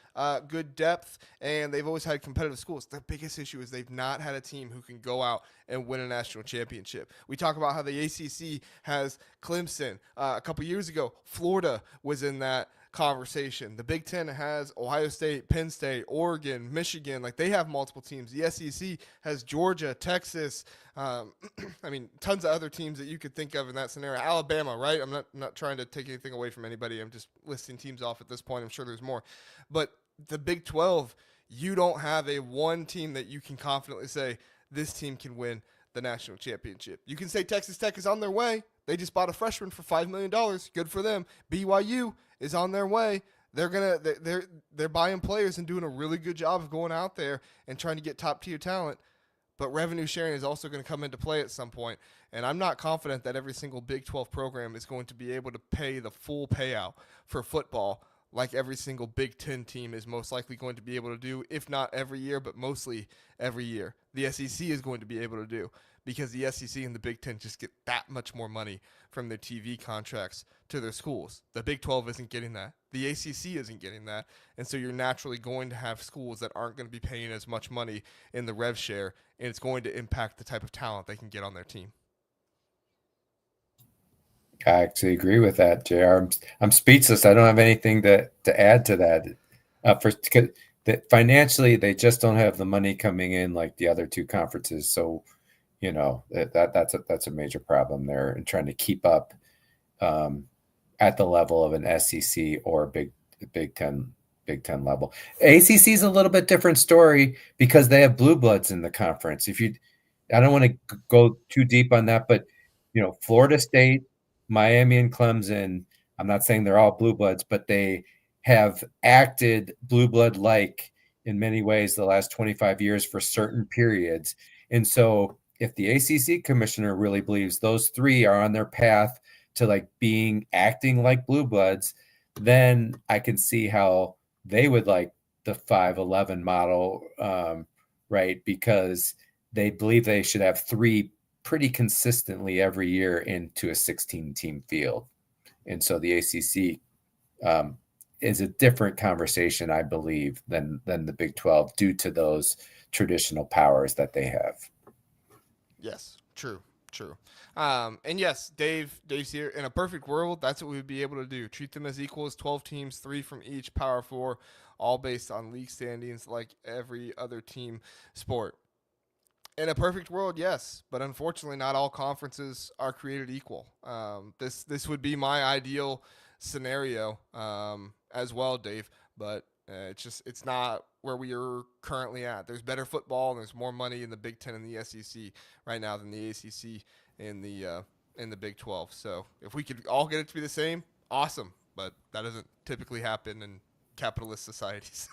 depth, and they've always had competitive schools. The biggest issue is they've not had a team who can go out and win a national championship. We talk about how the ACC has Clemson. A couple years ago, Florida was in that conversation. The Big Ten has Ohio State, Penn State, Oregon, Michigan. Like they have multiple teams. The SEC has Georgia, Texas. I mean, tons of other teams that you could think of in that scenario. Alabama, right? I'm not trying to take anything away from anybody. I'm just listing teams off at this point. I'm sure there's more, but the Big 12, you don't have a one team that you can confidently say this team can win the national championship. You can say Texas Tech is on their way. They just bought a freshman for $5 million. Good for them. BYU is on their way. They're buying players and doing a really good job of going out there and trying to get top tier talent. But revenue sharing is also going to come into play at some point. And I'm not confident that every single Big 12 program is going to be able to pay the full payout for football like every single Big 10 team is most likely going to be able to do, if not every year, but mostly every year. The SEC is going to be able to do because the SEC and the Big 10 just get that much more money from their TV contracts to their schools. The Big 12 isn't getting that. The ACC isn't getting that. And so you're naturally going to have schools that aren't going to be paying as much money in the rev share, and it's going to impact the type of talent they can get on their team. I actually agree with that, JR. I'm speechless. I don't have anything to add to that. Financially, they just don't have the money coming in like the other two conferences. So, that's a major problem there in trying to keep up at the level of an SEC or Big Ten level. ACC is a little bit different story because they have blue bloods in the conference. I don't want to go too deep on that, but Florida State, Miami, and Clemson, I'm not saying they're all blue bloods, but they have acted blue blood like in many ways the last 25 years for certain periods. And so if the ACC commissioner really believes those three are on their path to like acting like blue bloods, then I can see how they would like the 5-11 model, right? Because they believe they should have three pretty consistently every year into a 16-team field. And so the ACC is a different conversation, I believe, than the Big 12 due to those traditional powers that they have. Yes, true. And yes, Dave's here. In a perfect world, that's what we would be able to do. Treat them as equals, 12 teams, 3 from each, Power 4, all based on league standings like every other team sport. In a perfect world, yes, but unfortunately, not all conferences are created equal. This would be my ideal scenario as well, Dave. But it's not where we are currently at. There's better football and there's more money in the Big Ten and the SEC right now than the ACC in the Big 12. So if we could all get it to be the same, awesome. But that doesn't typically happen, and capitalist societies.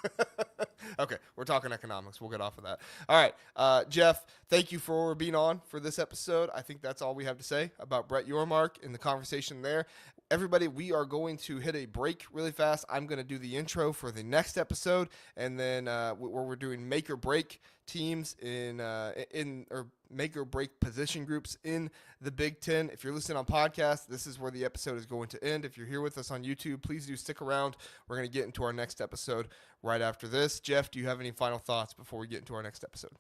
Okay, we're talking economics. We'll get off of that. All right, Jeff, thank you for being on for this episode. I think that's all we have to say about Brett Yormark and the conversation there. Everybody, we are going to hit a break really fast. I'm going to do the intro for the next episode, and then where we're doing make or break teams or make or break position groups in the Big Ten. If you're listening on podcast, this is where the episode is going to end. If you're here with us on YouTube, please do stick around. We're going to get into our next episode right after this. Jeff, do you have any final thoughts before we get into our next episode?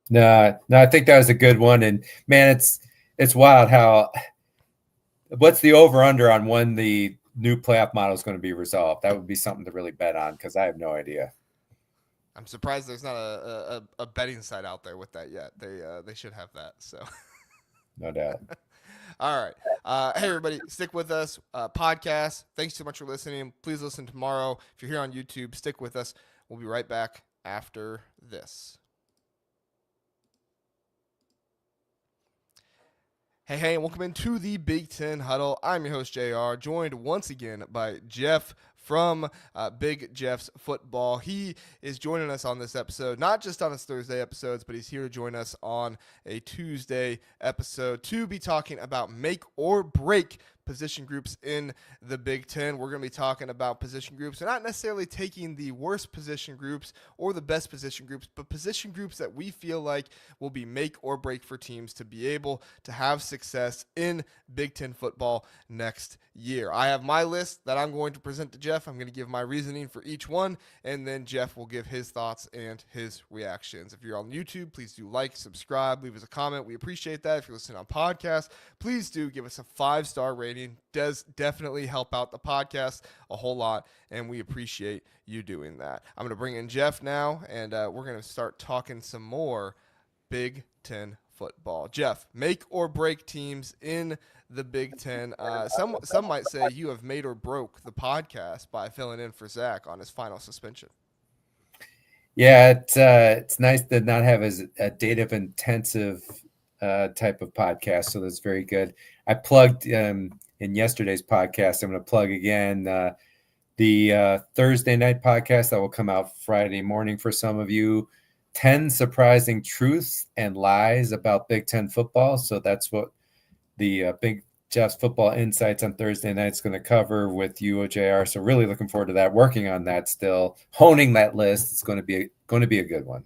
No, I think that was a good one. And man, it's wild how what's the over under on when the new playoff model is going to be resolved? That would be something to really bet on because I have no idea. I'm surprised there's not a betting site out there with that yet. They should have that. So, no doubt. All right. Hey, everybody, stick with us. Podcast. Thanks so much for listening. Please listen tomorrow. If you're here on YouTube, stick with us. We'll be right back after this. Hey, and welcome into the Big Ten Huddle. I'm your host, JR, joined once again by Jeff from Big Jeff's Football. He is joining us on this episode, not just on his Thursday episodes, but he's here to join us on a Tuesday episode to be talking about make or break position groups in the Big Ten. We're going to be talking about position groups, and not necessarily taking the worst position groups or the best position groups, but position groups that we feel like will be make or break for teams to be able to have success in Big Ten football next year. I have my list that I'm going to present to Jeff. I'm going to give my reasoning for each one, and then Jeff will give his thoughts and his reactions. If you're on YouTube, please do like, subscribe, leave us a comment. We appreciate that. If you're listening on podcast, please do give us a 5-star rating. Does definitely help out the podcast a whole lot, and we appreciate you doing that. I'm going to bring in Jeff now, and we're going to start talking some more Big Ten football. Jeff, make or break teams in the Big Ten. Some might say you have made or broke the podcast by filling in for Zach on his final suspension. Yeah, it's nice to not have a data intensive type of podcast, so that's very good. I plugged in yesterday's podcast. I'm going to plug again the Thursday night podcast that will come out Friday morning for some of you. 10 surprising truths and lies about Big Ten football. So that's what the Big Jeff's Football Insights on Thursday night is going to cover with UOJR. So really looking forward to that. Working on that still, honing that list. It's going to be a good one.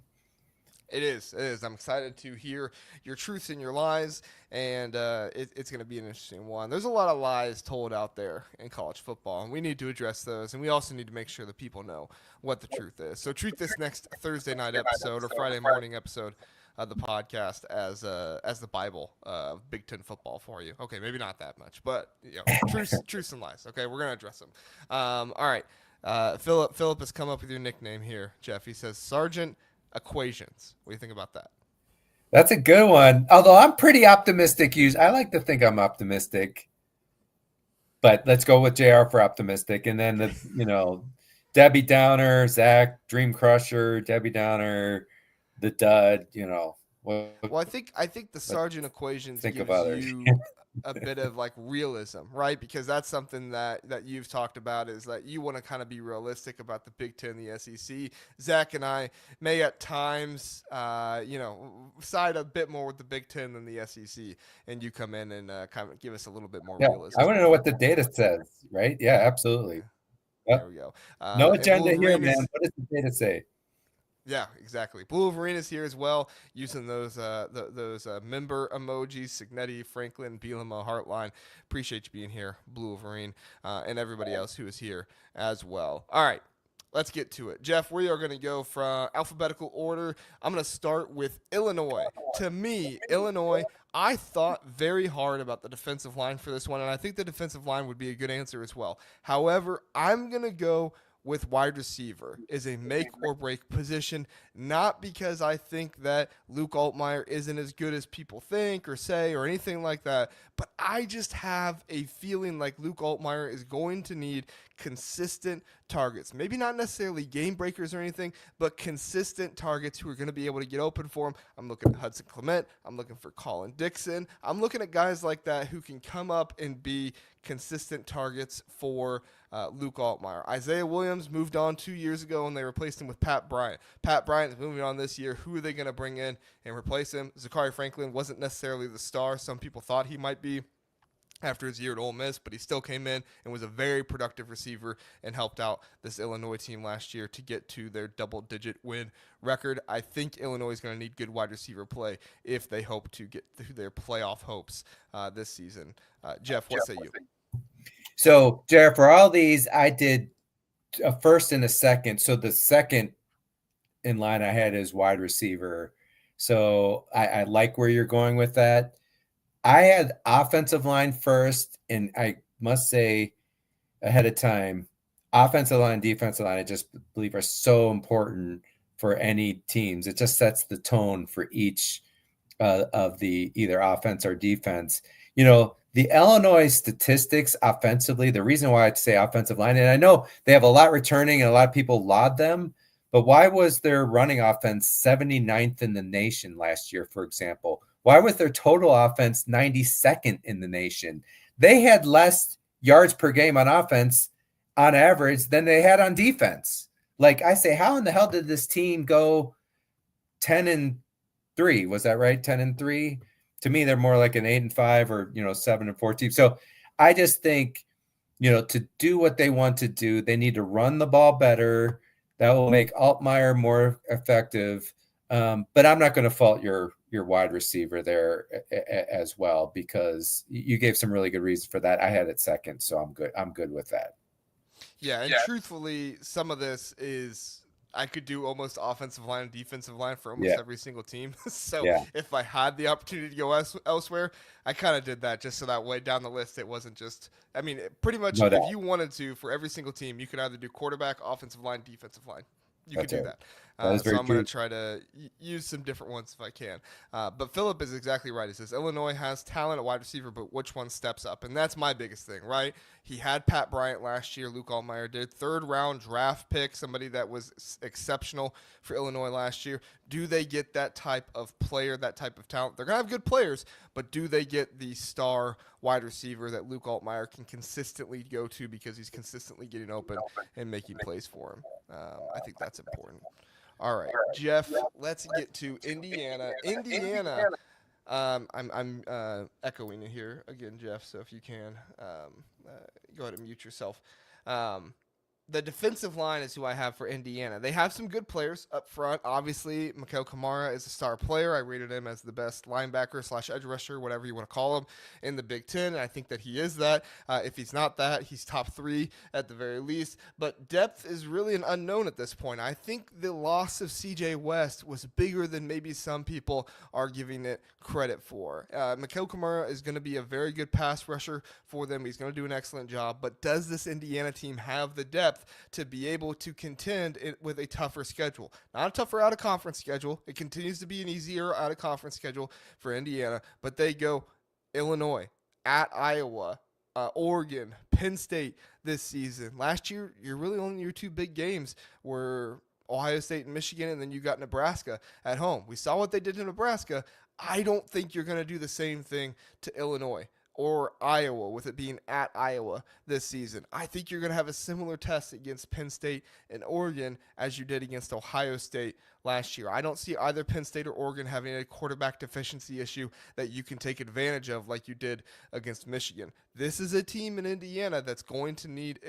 It is. I'm excited to hear your truths and your lies, and it's going to be an interesting one. There's a lot of lies told out there in college football, and we need to address those, and we also need to make sure that people know what the truth is. So treat this next Thursday night episode or Friday morning episode of the podcast as the Bible of Big Ten football for you. Okay, maybe not that much, but truths and lies. Okay, we're going to address them. All right. Philip has come up with your nickname here, Jeff. He says Sergeant Equations. What do you think about that? That's a good one. Although I'm pretty optimistic. I like to think I'm optimistic, but let's go with JR for optimistic. And then Debbie Downer, Zach, Dream Crusher, Debbie Downer, the dud. Well, I think the Sergeant Equations gives you a bit of like realism, right? Because that's something that you've talked about, is that you want to kind of be realistic about the Big Ten, the SEC. Zach and I may at times, side a bit more with the Big Ten than the SEC, and you come in and kind of give us a little bit more realism. I want to know what the data says, right? Yeah, absolutely. There we go. No agenda here, man. What does the data say? Yeah, exactly. Blue Wolverine is here as well, using those member emojis, Signetti, Franklin, Bielema, Heartline. Appreciate you being here, Blue Wolverine, and everybody else who is here as well. All right, let's get to it. Jeff, we are going to go from alphabetical order. I'm going to start with Illinois. To me, Illinois, I thought very hard about the defensive line for this one, and I think the defensive line would be a good answer as well. However, I'm going to go with wide receiver is a make or break position, not because I think that Luke Altmaier isn't as good as people think or say or anything like that, but I just have a feeling like Luke Altmaier is going to need consistent targets. Maybe not necessarily game breakers or anything, but consistent targets who are going to be able to get open for him. I'm looking at Hudson Clement. I'm looking for Colin Dixon. I'm looking at guys like that who can come up and be consistent targets for Luke Altmaier. Isaiah Williams moved on 2 years ago and they replaced him with Pat Bryant. Pat Bryant is moving on this year. Who are they going to bring in and replace him? Zachary Franklin wasn't necessarily the star some people thought he might be after his year at Ole Miss, but he still came in and was a very productive receiver and helped out this Illinois team last year to get to their double-digit win record. I think Illinois is going to need good wide receiver play if they hope to get through their playoff hopes this season. Jeff, what say you? So, Jared, for all these, I did a first and a second. So the second in line I had is wide receiver. So I like where you're going with that. I had offensive line first, and I must say ahead of time, offensive line, defensive line, I just believe are so important for any teams. It just sets the tone for each of the either offense or defense. You know, the Illinois statistics offensively, the reason why I'd say offensive line, and I know they have a lot returning and a lot of people laud them, but why was their running offense 79th in the nation last year, for example? Why was their total offense 92nd in the nation? They had less yards per game on offense on average than they had on defense. Like I say, how in the hell did this team go 10-3? Was that right? 10-3? To me, they're more like an 8-5 or 7-4 team. So I just think, to do what they want to do, they need to run the ball better. That will make Altmaier more effective. But I'm not going to fault your wide receiver there as well, because you gave some really good reasons for that. I had it second, so I'm good. I'm good with that. Yeah, and truthfully, some of this is I could do almost offensive line and defensive line for almost every single team. So if I had the opportunity to go elsewhere, I kind of did that just so that way down the list it wasn't just. I mean, pretty much if you wanted to for every single team, you could either do quarterback, offensive line, defensive line. You could do that. So I'm going to try to use some different ones if I can. But Philip is exactly right. He says Illinois has talent at wide receiver, but which one steps up? And that's my biggest thing, right? He had Pat Bryant last year. Luke Altmaier did. Third-round draft pick, somebody that was exceptional for Illinois last year. Do they get that type of player, that type of talent? They're going to have good players, but do they get the star wide receiver that Luke Altmaier can consistently go to because he's consistently getting open and making plays for him? I think that's important. All right, Jeff, let's get to Indiana. I'm echoing you here again, Jeff, so if you can, go ahead and mute yourself. The defensive line is who I have for Indiana. They have some good players up front. Obviously, Mikael Kamara is a star player. I rated him as the best linebacker / edge rusher, whatever you want to call him, in the Big Ten. And I think that he is that. If he's not that, he's top 3 at the very least. But depth is really an unknown at this point. I think the loss of C.J. West was bigger than maybe some people are giving it credit for. Mikael Kamara is going to be a very good pass rusher for them. He's going to do an excellent job. But does this Indiana team have the depth to be able to contend with a tougher schedule? Not a tougher out-of-conference schedule. It continues to be an easier out-of-conference schedule for Indiana, but they go Illinois, at Iowa, Oregon, Penn State this season. Last year, your 2 big games were Ohio State and Michigan, and then you got Nebraska at home. We saw what they did to Nebraska. I don't think you're going to do the same thing to Illinois or Iowa, with it being at Iowa this season. I think you're going to have a similar test against Penn State and Oregon as you did against Ohio State last year. I don't see either Penn State or Oregon having a quarterback deficiency issue that you can take advantage of like you did against Michigan. This is a team in Indiana that's going to need,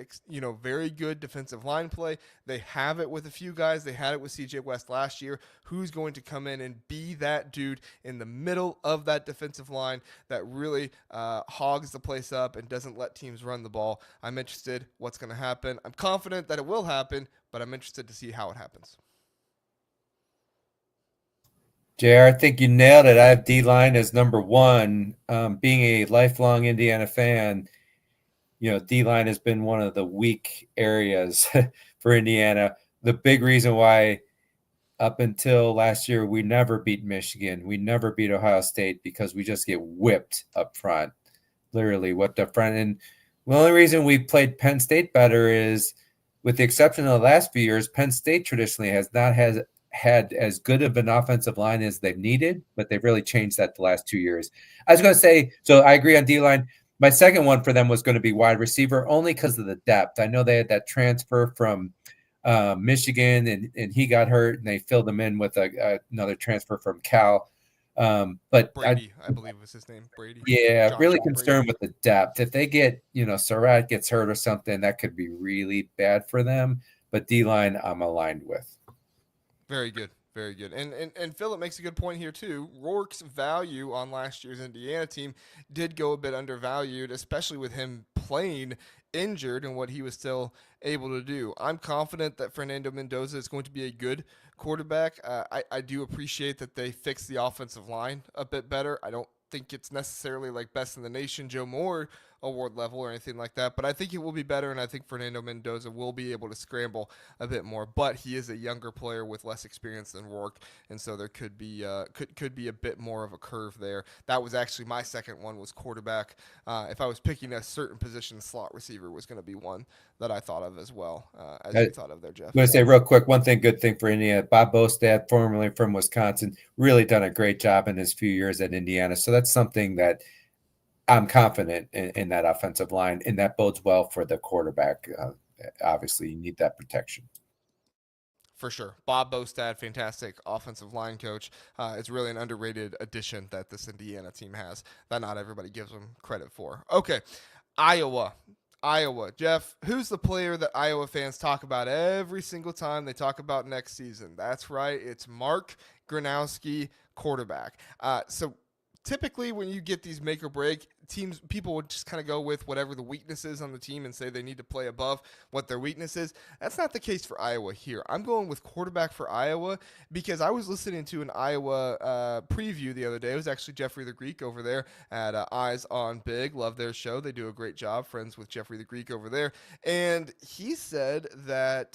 very good defensive line play. They have it with a few guys. They had it with C.J. West last year. Who's going to come in and be that dude in the middle of that defensive line that really hogs the place up and doesn't let teams run the ball? I'm interested what's going to happen. I'm confident that it will happen, but I'm interested to see how it happens. JR, I think you nailed it. I have D-line as number 1. Being a lifelong Indiana fan, D-line has been one of the weak areas for Indiana. The big reason why up until last year we never beat Michigan, we never beat Ohio State, because we just get whipped up front. Literally what the front end. The only reason we played Penn State better is, with the exception of the last few years, Penn State traditionally has not had as good of an offensive line as they've needed, but they've really changed that the last 2 years. I was going to say, so I agree on D-line. My second one for them was going to be wide receiver, only because of the depth. I know they had that transfer from Michigan, and he got hurt, and they filled him in with another transfer from Cal. But Brady, I believe was his name. Brady. yeah, Josh really Brady. concerned with the depth. If they get, Surratt gets hurt or something, that could be really bad for them. But D-line, I'm aligned with. Very good. Very good. And Philip makes a good point here too. Rourke's value on last year's Indiana team did go a bit undervalued, especially with him playing injured and what he was still able to do. I'm confident that Fernando Mendoza is going to be a good quarterback. I do appreciate that they fixed the offensive line a bit better. I don't think it's necessarily like best in the nation Joe Moore award level or anything like that, but I think it will be better, and I think Fernando Mendoza will be able to scramble a bit more. But he is a younger player with less experience than Rourke, and so there could be a bit more of a curve there. That was actually my second one was quarterback. If I was picking a certain position, slot receiver was going to be one that I thought of as well, as I'm you thought of there, Jeff. going to say real quick, good thing for Indiana. Bob Bostad, formerly from Wisconsin, really done a great job in his few years at Indiana. So that's something that I'm confident in that offensive line, and that bodes well for the quarterback. Obviously, you need that protection. For sure. Bob Bostad, fantastic offensive line coach. It's really an underrated addition that this Indiana team has that not everybody gives them credit for. Okay, Iowa. Iowa. Jeff, who's the player that Iowa fans talk about every single time they talk about next season? That's right. It's Mark Gronowski, quarterback. So typically when you get these make or break teams, people would just kind of go with whatever the weakness is on the team and say they need to play above what their weakness is. That's not the case for Iowa here. I'm going with quarterback for Iowa because I was listening to an Iowa preview the other day. It was actually Jeffrey the Greek over there at Eyes on Big. Love their show. They do a great job. Friends with Jeffrey the Greek over there. And he said that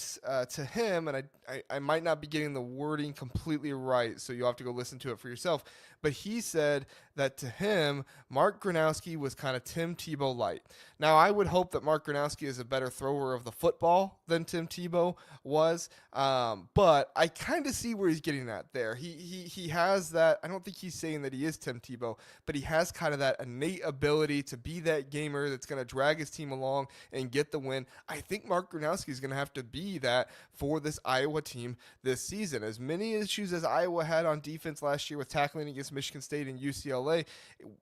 to him, and I might not be getting the wording completely right, so you'll have to go listen to it for yourself. But he said that to him, Mark Gronowski was kind of Tim Tebow light. Now, I would hope that Mark Gronowski is a better thrower of the football than Tim Tebow was, but I kind of see where he's getting at there. He has that. I don't think he's saying that he is Tim Tebow, but he has kind of that innate ability to be that gamer that's going to drag his team along and get the win. I think Mark Gronowski is going to have to be that for this Iowa team this season. As many issues as Iowa had on defense last year with tackling against Michigan State and UCLA,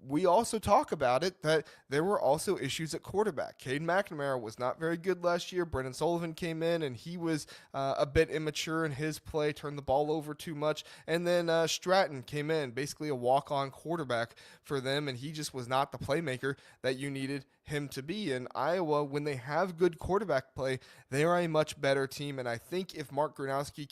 we also talk about it that there were also issues at quarterback. Caden McNamara was not very good last year. Brendan Sullivan came in and he was a bit immature in his play, turned the ball over too much. And then Stratton came in, basically a walk-on quarterback for them, and he just was not the playmaker that you needed him to be. In Iowa, when they have good quarterback play, they are a much better team. And I think if Mark Gronowski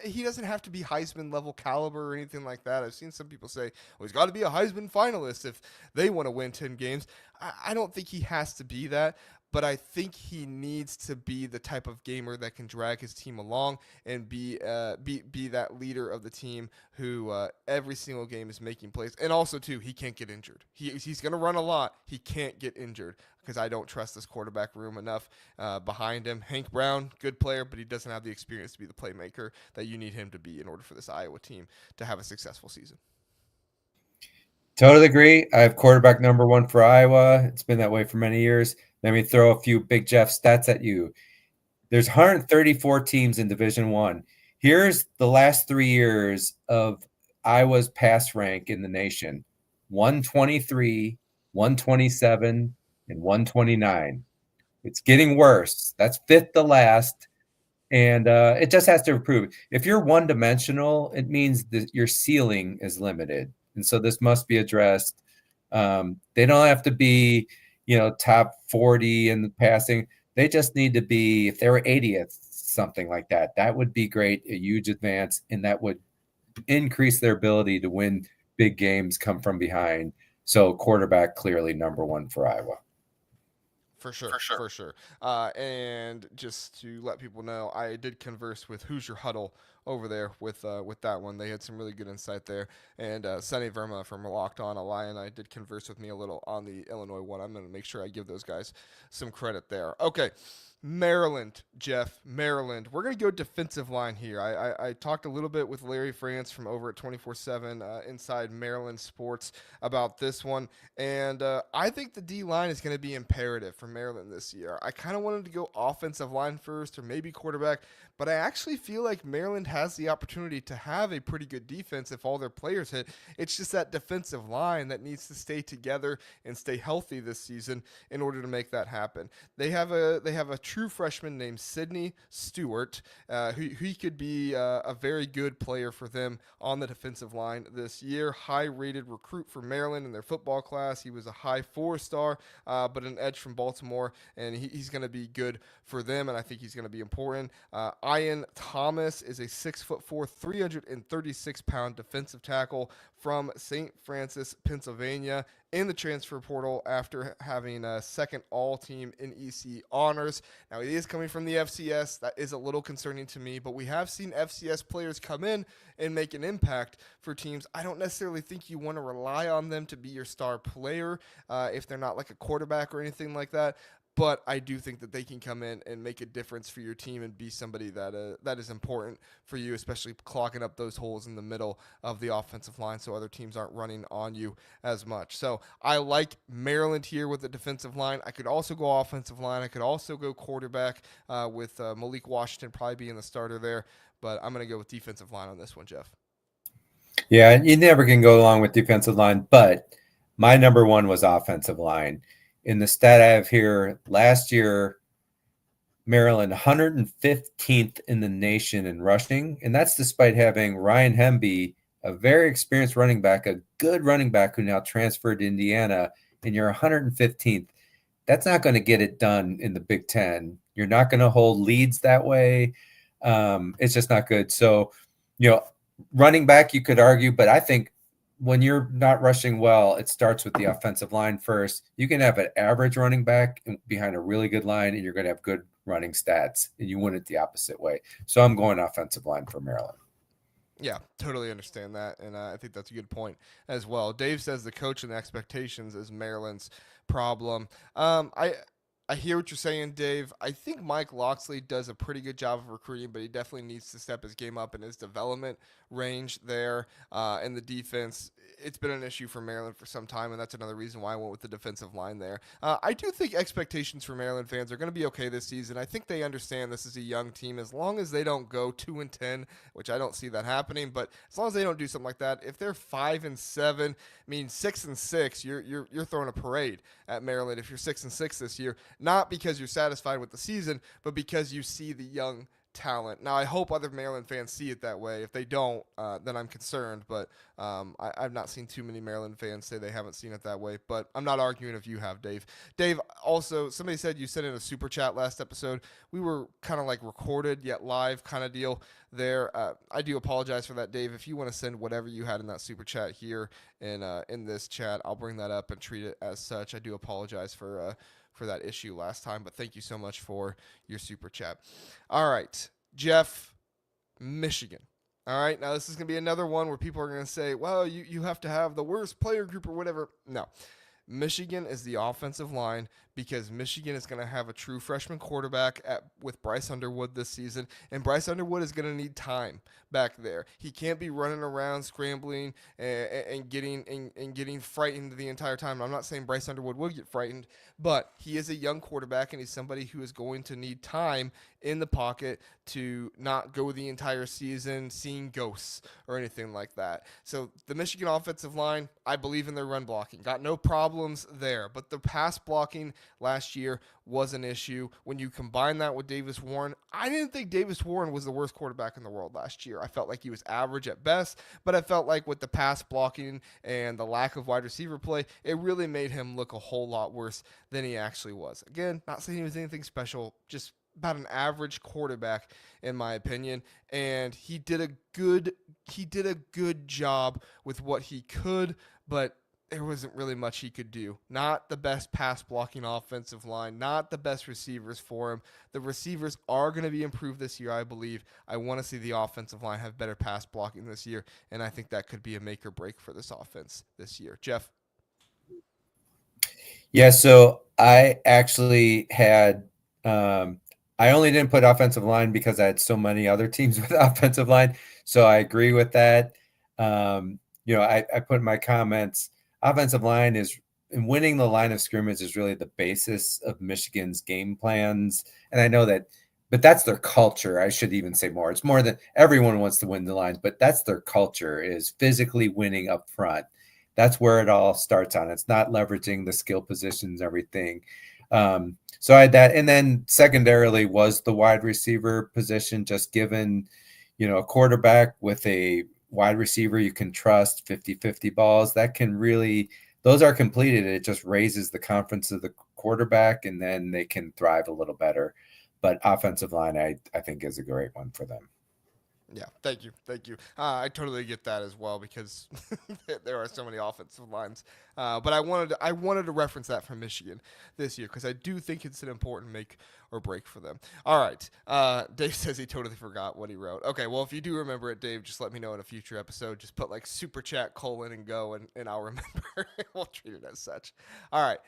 he doesn't have to be Heisman level caliber or anything like that. I've seen some people say, well, he's got to be a Heisman finalist if they want to win 10 games. I don't think he has to be that, but I think he needs to be the type of gamer that can drag his team along and be that leader of the team who every single game is making plays. And also, too, he can't get injured. He's going to run a lot. He can't get injured because I don't trust this quarterback room enough behind him. Hank Brown, good player, but he doesn't have the experience to be the playmaker that you need him to be in order for this Iowa team to have a successful season. Totally agree. I have quarterback number one for Iowa. It's been that way for many years. Let me throw a few Big Jeff stats at you. There's 134 teams in Division One. Here's the last 3 years of Iowa's pass rank in the nation: 123, 127, and 129. It's getting worse. That's fifth to last, and it just has to improve. If you're one dimensional, it means that your ceiling is limited, and so this must be addressed. They don't have to be, top 40 in the passing. They just need to be, if they were 80th, something like that. That would be great, a huge advance, and that would increase their ability to win big games, come from behind. So quarterback clearly number one for Iowa. For sure, for sure. And just to let people know, I did converse with Who's Your Huddle over there with that one. They had some really good insight there. And Sunny Verma from Locked On Illini did converse with me a little on the Illinois one. I'm going to make sure I give those guys some credit there. Okay. Maryland, Jeff, Maryland. We're going to go defensive line here. I talked a little bit with Larry France from over at 24/7 inside Maryland Sports about this one. And I think the D line is going to be imperative for Maryland this year. I kind of wanted to go offensive line first or maybe quarterback, but I actually feel like Maryland has the opportunity to have a pretty good defense if all their players hit. It's just that defensive line that needs to stay together and stay healthy this season in order to make that happen. They have a true freshman named Sidney Stewart, who he could be a very good player for them on the defensive line this year. High-rated recruit for Maryland in their football class. He was a high 4-star, but an edge from Baltimore, and he's going to be good for them, and I think he's going to be important. Ian Thomas is a 6'4", 336-pound defensive tackle from St. Francis, Pennsylvania, in the transfer portal after having a second all-team in EC honors. Now, he is coming from the FCS. That is a little concerning to me, but we have seen FCS players come in and make an impact for teams. I don't necessarily think you want to rely on them to be your star player if they're not like a quarterback or anything like that. But I do think that they can come in and make a difference for your team and be somebody that is important for you, especially clogging up those holes in the middle of the offensive line so other teams aren't running on you as much. So I like Maryland here with the defensive line. I could also go offensive line. I could also go quarterback with Malik Washington probably being the starter there. But I'm going to go with defensive line on this one, Jeff. Yeah, you never can go along with defensive line, but my number one was offensive line. In the stat I have here, last year, Maryland 115th in the nation in rushing, and that's despite having Ryan Hemby, a very experienced running back, a good running back who now transferred to Indiana, and you're 115th. That's not going to get it done in the Big Ten. You're not going to hold leads that way. It's just not good. So, running back, you could argue, but I think when you're not rushing well, it starts with the offensive line first. You can have an average running back behind a really good line, and you're going to have good running stats, and you win it the opposite way. So I'm going offensive line for Maryland. Yeah, totally understand that, and I think that's a good point as well. Dave says the coach and the expectations is Maryland's problem. I hear what you're saying, Dave. I think Mike Locksley does a pretty good job of recruiting, but he definitely needs to step his game up in his development range there. In the defense, it's been an issue for Maryland for some time, and that's another reason why I went with the defensive line there. I do think expectations for Maryland fans are going to be okay this season. I think they understand this is a young team. As long as they don't go 2-10, which I don't see that happening, but as long as they don't do something like that, if they're 5-7, I mean 6-6, you're throwing a parade at Maryland if you're 6-6 this year. Not because you're satisfied with the season, but because you see the young talent. Now, I hope other Maryland fans see it that way. If they don't, then I'm concerned. But I've not seen too many Maryland fans say they haven't seen it that way. But I'm not arguing if you have, Dave. Dave, also, somebody said you sent in a super chat last episode. We were kind of like recorded yet live kind of deal there. I do apologize for that, Dave. If you want to send whatever you had in that super chat here in this chat, I'll bring that up and treat it as such. I do apologize for that issue last time, but thank you so much for your super chat. All right, Jeff, Michigan. All right, now this is going to be another one where people are going to say, well, you have to have the worst player group or whatever. No. Michigan is the offensive line because Michigan is going to have a true freshman quarterback with Bryce Underwood this season, and Bryce Underwood is going to need time back there. He can't be running around scrambling and getting frightened the entire time. I'm not saying Bryce Underwood will get frightened, but he is a young quarterback, and he's somebody who is going to need time in the pocket to not go the entire season seeing ghosts or anything like that. So the Michigan offensive line, I believe in their run blocking. Got no problems there, but the pass blocking last year was an issue. When you combine that with Davis Warren, I didn't think Davis Warren was the worst quarterback in the world last year. I felt like he was average at best, but I felt like with the pass blocking and the lack of wide receiver play, it really made him look a whole lot worse than he actually was. Again, not saying he was anything special, just about an average quarterback in my opinion, and he did a good job with what he could, but there wasn't really much he could do. Not the best pass blocking offensive line, not the best receivers for him. The receivers are going to be improved this year, I believe. I want to see the offensive line have better pass blocking this year, and I think that could be a make or break for this offense this year. Jeff? Yeah, so I actually had I only didn't put offensive line because I had so many other teams with offensive line. So I agree with that. I put in my comments, offensive line is and winning the line of scrimmage is really the basis of Michigan's game plans. And I know that, but that's their culture. I should even say more. It's more than everyone wants to win the lines, but that's their culture is physically winning up front. That's where it all starts on. It's not leveraging the skill positions, everything. So I had that. And then secondarily was the wide receiver position, just given, a quarterback with a wide receiver you can trust 50-50 balls that can really, those are completed. It just raises the confidence of the quarterback and then they can thrive a little better. But offensive line, I think is a great one for them. Yeah, thank you, thank you. I totally get that as well because there are so many offensive lines. But I wanted to reference that from Michigan this year because I do think it's an important make or break for them. All right, Dave says he totally forgot what he wrote. Okay, well if you do remember it, Dave, just let me know in a future episode. Just put like super chat : and go, and I'll remember. We'll treat it as such. All right,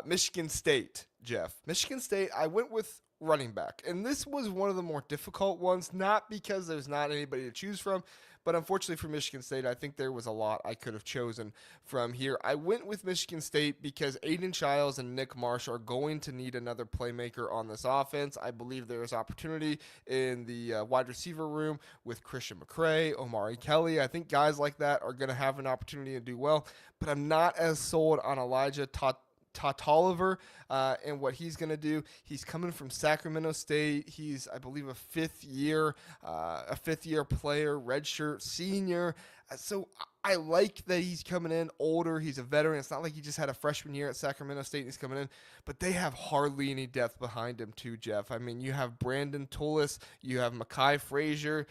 Michigan State, Jeff. Michigan State. I went with running back. And this was one of the more difficult ones, not because there's not anybody to choose from, but unfortunately for Michigan State, I think there was a lot I could have chosen from here. I went with Michigan State because Aiden Childs and Nick Marsh are going to need another playmaker on this offense. I believe there is opportunity in the wide receiver room with Christian McCray, Omari Kelly. I think guys like that are going to have an opportunity to do well, but I'm not as sold on Elijah Toliver and what he's going to do. He's coming from Sacramento State. He's, I believe, a fifth year player, redshirt senior. So I like that he's coming in older. He's a veteran. It's not like he just had a freshman year at Sacramento State and he's coming in, but they have hardly any depth behind him too, Jeff. I mean, you have Brandon Tullis, you have Mekhi Frazier.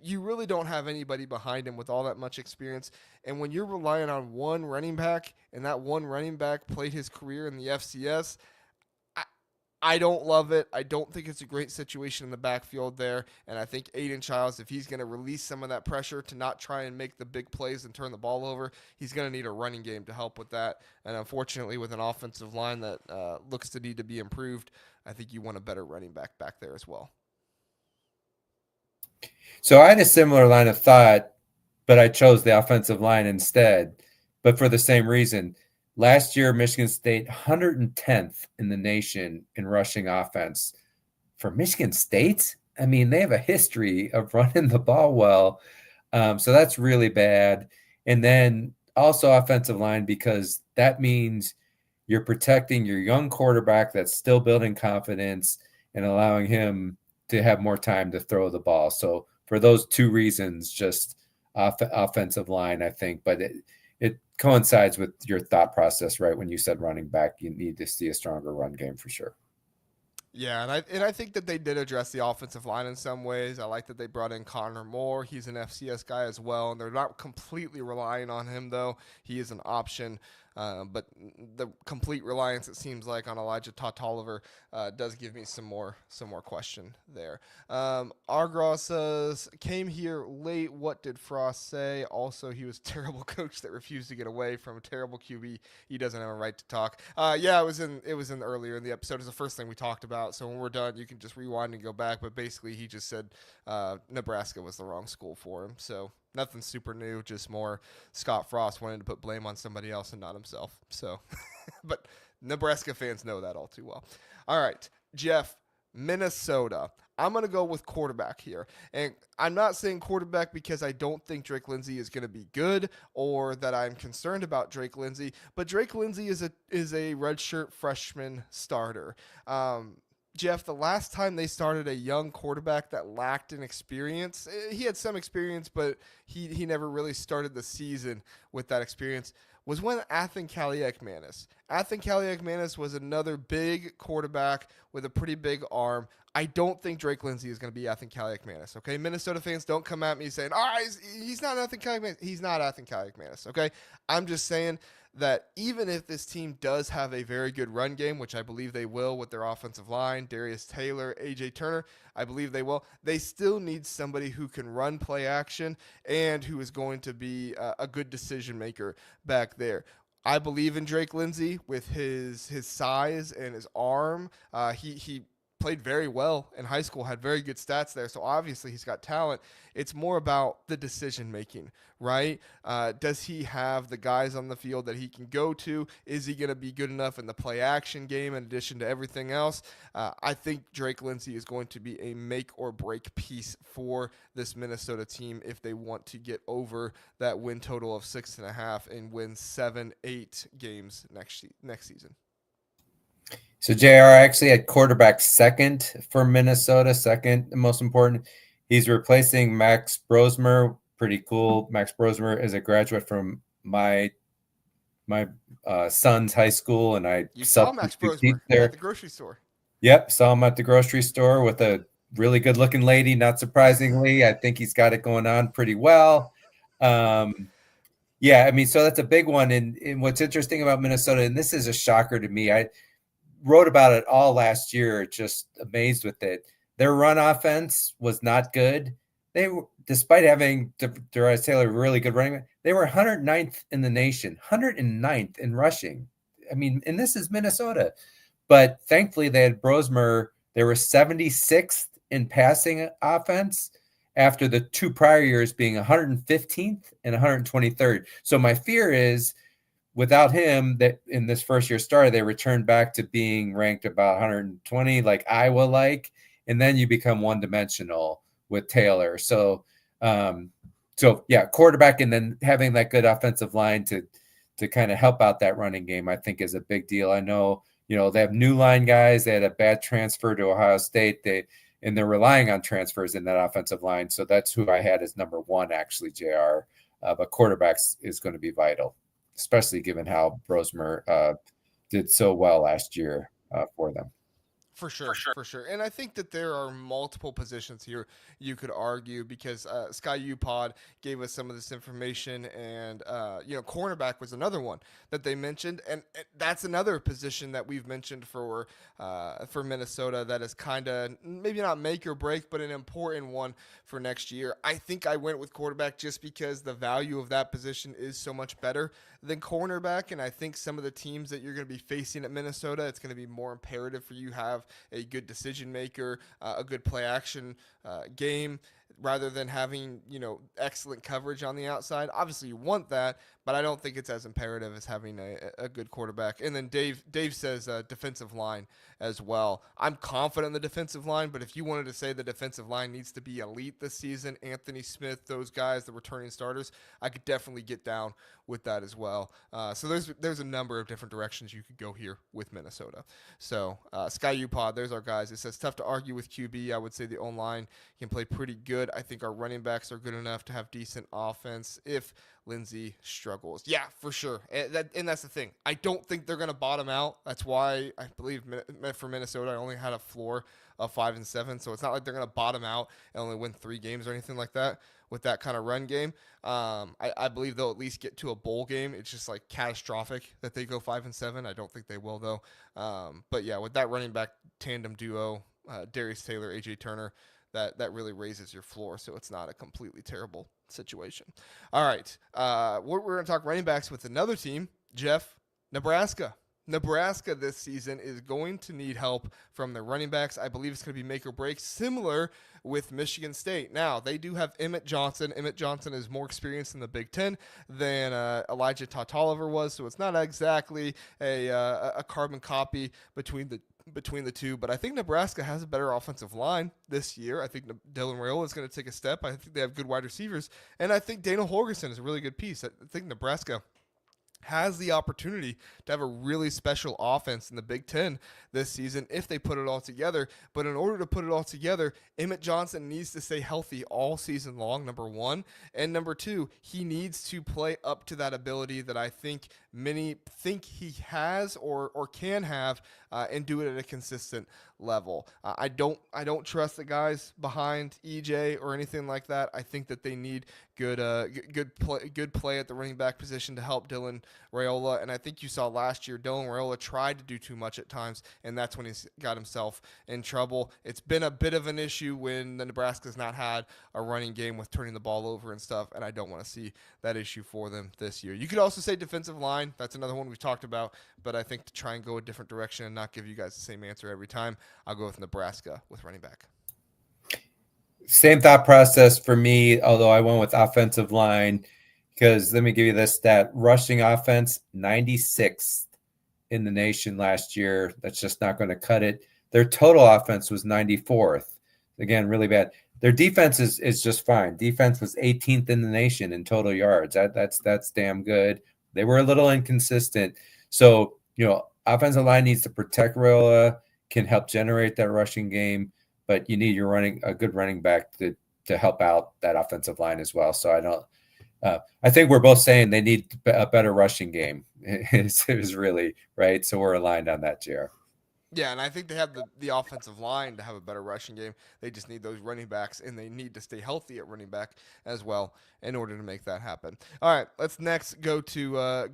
You really don't have anybody behind him with all that much experience. And when you're relying on one running back, and that one running back played his career in the FCS, I, I don't love it. I don't think it's a great situation in the backfield there. And I think Aiden Childs, if he's going to release some of that pressure to not try and make the big plays and turn the ball over, he's going to need a running game to help with that. And unfortunately, with an offensive line that looks to need to be improved, I think you want a better running back there as well. So I had a similar line of thought, but I chose the offensive line instead, but for the same reason. Last year, Michigan State 110th in the nation in rushing offense. For Michigan State, I mean, they have a history of running the ball well. So that's really bad. And then also offensive line, because that means you're protecting your young quarterback that's still building confidence and allowing him to have more time to throw the ball. So for those two reasons, just offensive line, I think, but it coincides with your thought process, right? When you said running back, you need to see a stronger run game for sure. Yeah, and I think that they did address the offensive line in some ways. I like that they brought in Connor Moore. He's an FCS guy as well, and they're not completely relying on him though. He is an option, but the complete reliance it seems like on Elijah Toliver does give me some more question there. Argros says came here late. What did Frost say? Also, he was a terrible coach that refused to get away from a terrible QB. He doesn't have a right to talk. Yeah, it was in earlier in the episode. It's the first thing we talked about. So when we're done, you can just rewind and go back. But basically, he just said Nebraska was the wrong school for him. So nothing super new, just more Scott Frost wanted to put blame on somebody else and not himself. So, but Nebraska fans know that all too well. All right, Jeff, Minnesota. I'm going to go with quarterback here. And I'm not saying quarterback because I don't think Drake Lindsey is going to be good or that I'm concerned about Drake Lindsey, but Drake Lindsey is a redshirt freshman starter. Jeff, the last time they started a young quarterback that lacked an experience, he had some experience, but he never really started the season with that experience, was when Athan Kaliakmanis. Athan Kaliakmanis was another big quarterback with a pretty big arm. I don't think Drake Lindsey is going to be Ethan Kaliakmanis. Okay, Minnesota fans, don't come at me saying, "Oh, he's not Ethan Kaliakmanis." He's not Ethan Kaliakmanis. Okay, I'm just saying that even if this team does have a very good run game, which I believe they will with their offensive line, Darius Taylor, AJ Turner, I believe they will, they still need somebody who can run play action and who is going to be a good decision maker back there. I believe in Drake Lindsey with his size and his arm. He played very well in high school, had very good stats there. So obviously he's got talent. It's more about the decision making, right? Does he have the guys on the field that he can go to? Is he going to be good enough in the play action game in addition to everything else? I think Drake Lindsey is going to be a make or break piece for this Minnesota team if they want to get over that win total of 6.5 and win 7-8 games next season. So JR actually had quarterback second for Minnesota, second most important. He's replacing Max Brosmer. Pretty cool. Max Brosmer is a graduate from my son's high school, and I You saw Max substitute teach Brosmer there. at the grocery store. Yep, saw him at the grocery store with a really good-looking lady. Not surprisingly, I think he's got it going on pretty well. Yeah, I mean, so that's a big one. And what's interesting about Minnesota, and this is a shocker to me, I wrote about it all last year, just amazed with it. Their run offense was not good. They were, despite having Darius Taylor really good running, they were 109th in the nation, 109th in rushing. I mean, and this is Minnesota. But thankfully, they had Brosmer. They were 76th in passing offense after the two prior years being 115th and 123rd. So my fear is without him, that in this first year started, they returned back to being ranked about 120, like Iowa like, and then you become one-dimensional with Taylor. So yeah, quarterback and then having that good offensive line to kind of help out that running game, I think is a big deal. I know, they have new line guys. They had a bad transfer to Ohio State. They're relying on transfers in that offensive line. So that's who I had as number one, actually, JR. But quarterbacks is going to be vital, especially given how Brosmer did so well last year for them. For sure, for sure. And I think that there are multiple positions here you could argue because Sky U Pod gave us some of this information, and cornerback was another one that they mentioned, and that's another position that we've mentioned for Minnesota that is kind of maybe not make or break, but an important one for next year. I think I went with quarterback just because the value of that position is so much better than cornerback, and I think some of the teams that you're going to be facing at Minnesota, it's going to be more imperative for you have a good decision maker, a good play action game, rather than having excellent coverage on the outside. Obviously, you want that, but I don't think it's as imperative as having a good quarterback. And then Dave says defensive line as well. I'm confident in the defensive line, but if you wanted to say the defensive line needs to be elite this season, Anthony Smith, those guys, the returning starters, I could definitely get down with that as well. So there's a number of different directions you could go here with Minnesota. So Sky U Pod, there's our guys. It says tough to argue with QB. I would say the O-line can play pretty good. I think our running backs are good enough to have decent offense if Lindsey struggles. Yeah, for sure. And that's the thing. I don't think they're going to bottom out. That's why I believe for Minnesota, I only had a floor of 5-7. So it's not like they're going to bottom out and only win 3 games or anything like that with that kind of run game. I believe they'll at least get to a bowl game. It's just like catastrophic that they go 5-7. I don't think they will though. But yeah, with that running back tandem duo, Darius Taylor, AJ Turner, that really raises your floor, so it's not a completely terrible situation. All right, we're going to talk running backs with another team, Jeff, Nebraska. Nebraska this season is going to need help from their running backs. I believe it's going to be make or break, similar with Michigan State. Now, they do have Emmett Johnson. Emmett Johnson is more experienced in the Big Ten than Elijah Tautoliver was, so it's not exactly a carbon copy between the two, but I think Nebraska has a better offensive line this year. I think Dylan Raiola is going to take a step. I think they have good wide receivers, and I think Daniel Holgerson is a really good piece. I think Nebraska has the opportunity to have a really special offense in the Big Ten this season if they put it all together. But in order to put it all together, Emmett Johnson needs to stay healthy all season long, number one. And number two, he needs to play up to that ability that I think many think he has or can have, and do it at a consistent level. I don't trust the guys behind EJ or anything like that. I think that they need good play at the running back position to help Dylan Raiola. And I think you saw last year Dylan Raiola tried to do too much at times, and that's when he got himself in trouble. It's been a bit of an issue when the Nebraska's not had a running game with turning the ball over and stuff, and I don't want to see that issue for them this year. You could also say defensive line. That's another one we've talked about, but I think to try and go a different direction and not give you guys the same answer every time, I'll go with Nebraska with running back. Same thought process for me, although I went with offensive line because let me give you this stat: rushing offense, 96th in the nation last year. That's just not going to cut it. Their total offense was 94th. Again, really bad. Their defense is just fine. Defense was 18th in the nation in total yards. That's damn good. They were a little inconsistent. So, offensive line needs to protect Raiola, can help generate that rushing game, but you need a good running back to help out that offensive line as well. So I think we're both saying they need a better rushing game. It was really right. So we're aligned on that, JR. Yeah, and I think they have the offensive line to have a better rushing game. They just need those running backs, and they need to stay healthy at running back as well in order to make that happen. All right, let's next go to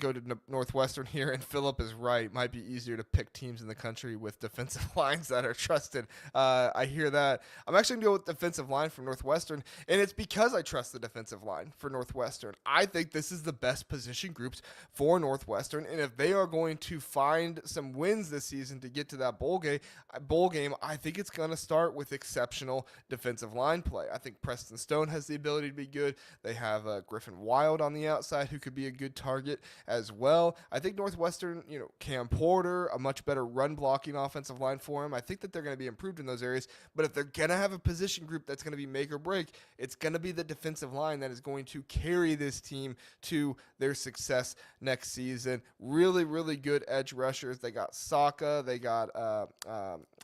Northwestern here. And Philip is right; might be easier to pick teams in the country with defensive lines that are trusted. I hear that. I'm actually gonna go with defensive line for Northwestern, and it's because I trust the defensive line for Northwestern. I think this is the best position groups for Northwestern, and if they are going to find some wins this season to get to that bowl game, I think it's going to start with exceptional defensive line play. I think Preston Stone has the ability to be good. They have Griffin Wild on the outside who could be a good target as well. I think Northwestern, Cam Porter, a much better run blocking offensive line for him. I think that they're going to be improved in those areas. But if they're going to have a position group that's going to be make or break, it's going to be the defensive line that is going to carry this team to their success next season. Really, really good edge rushers. They got Saka. They got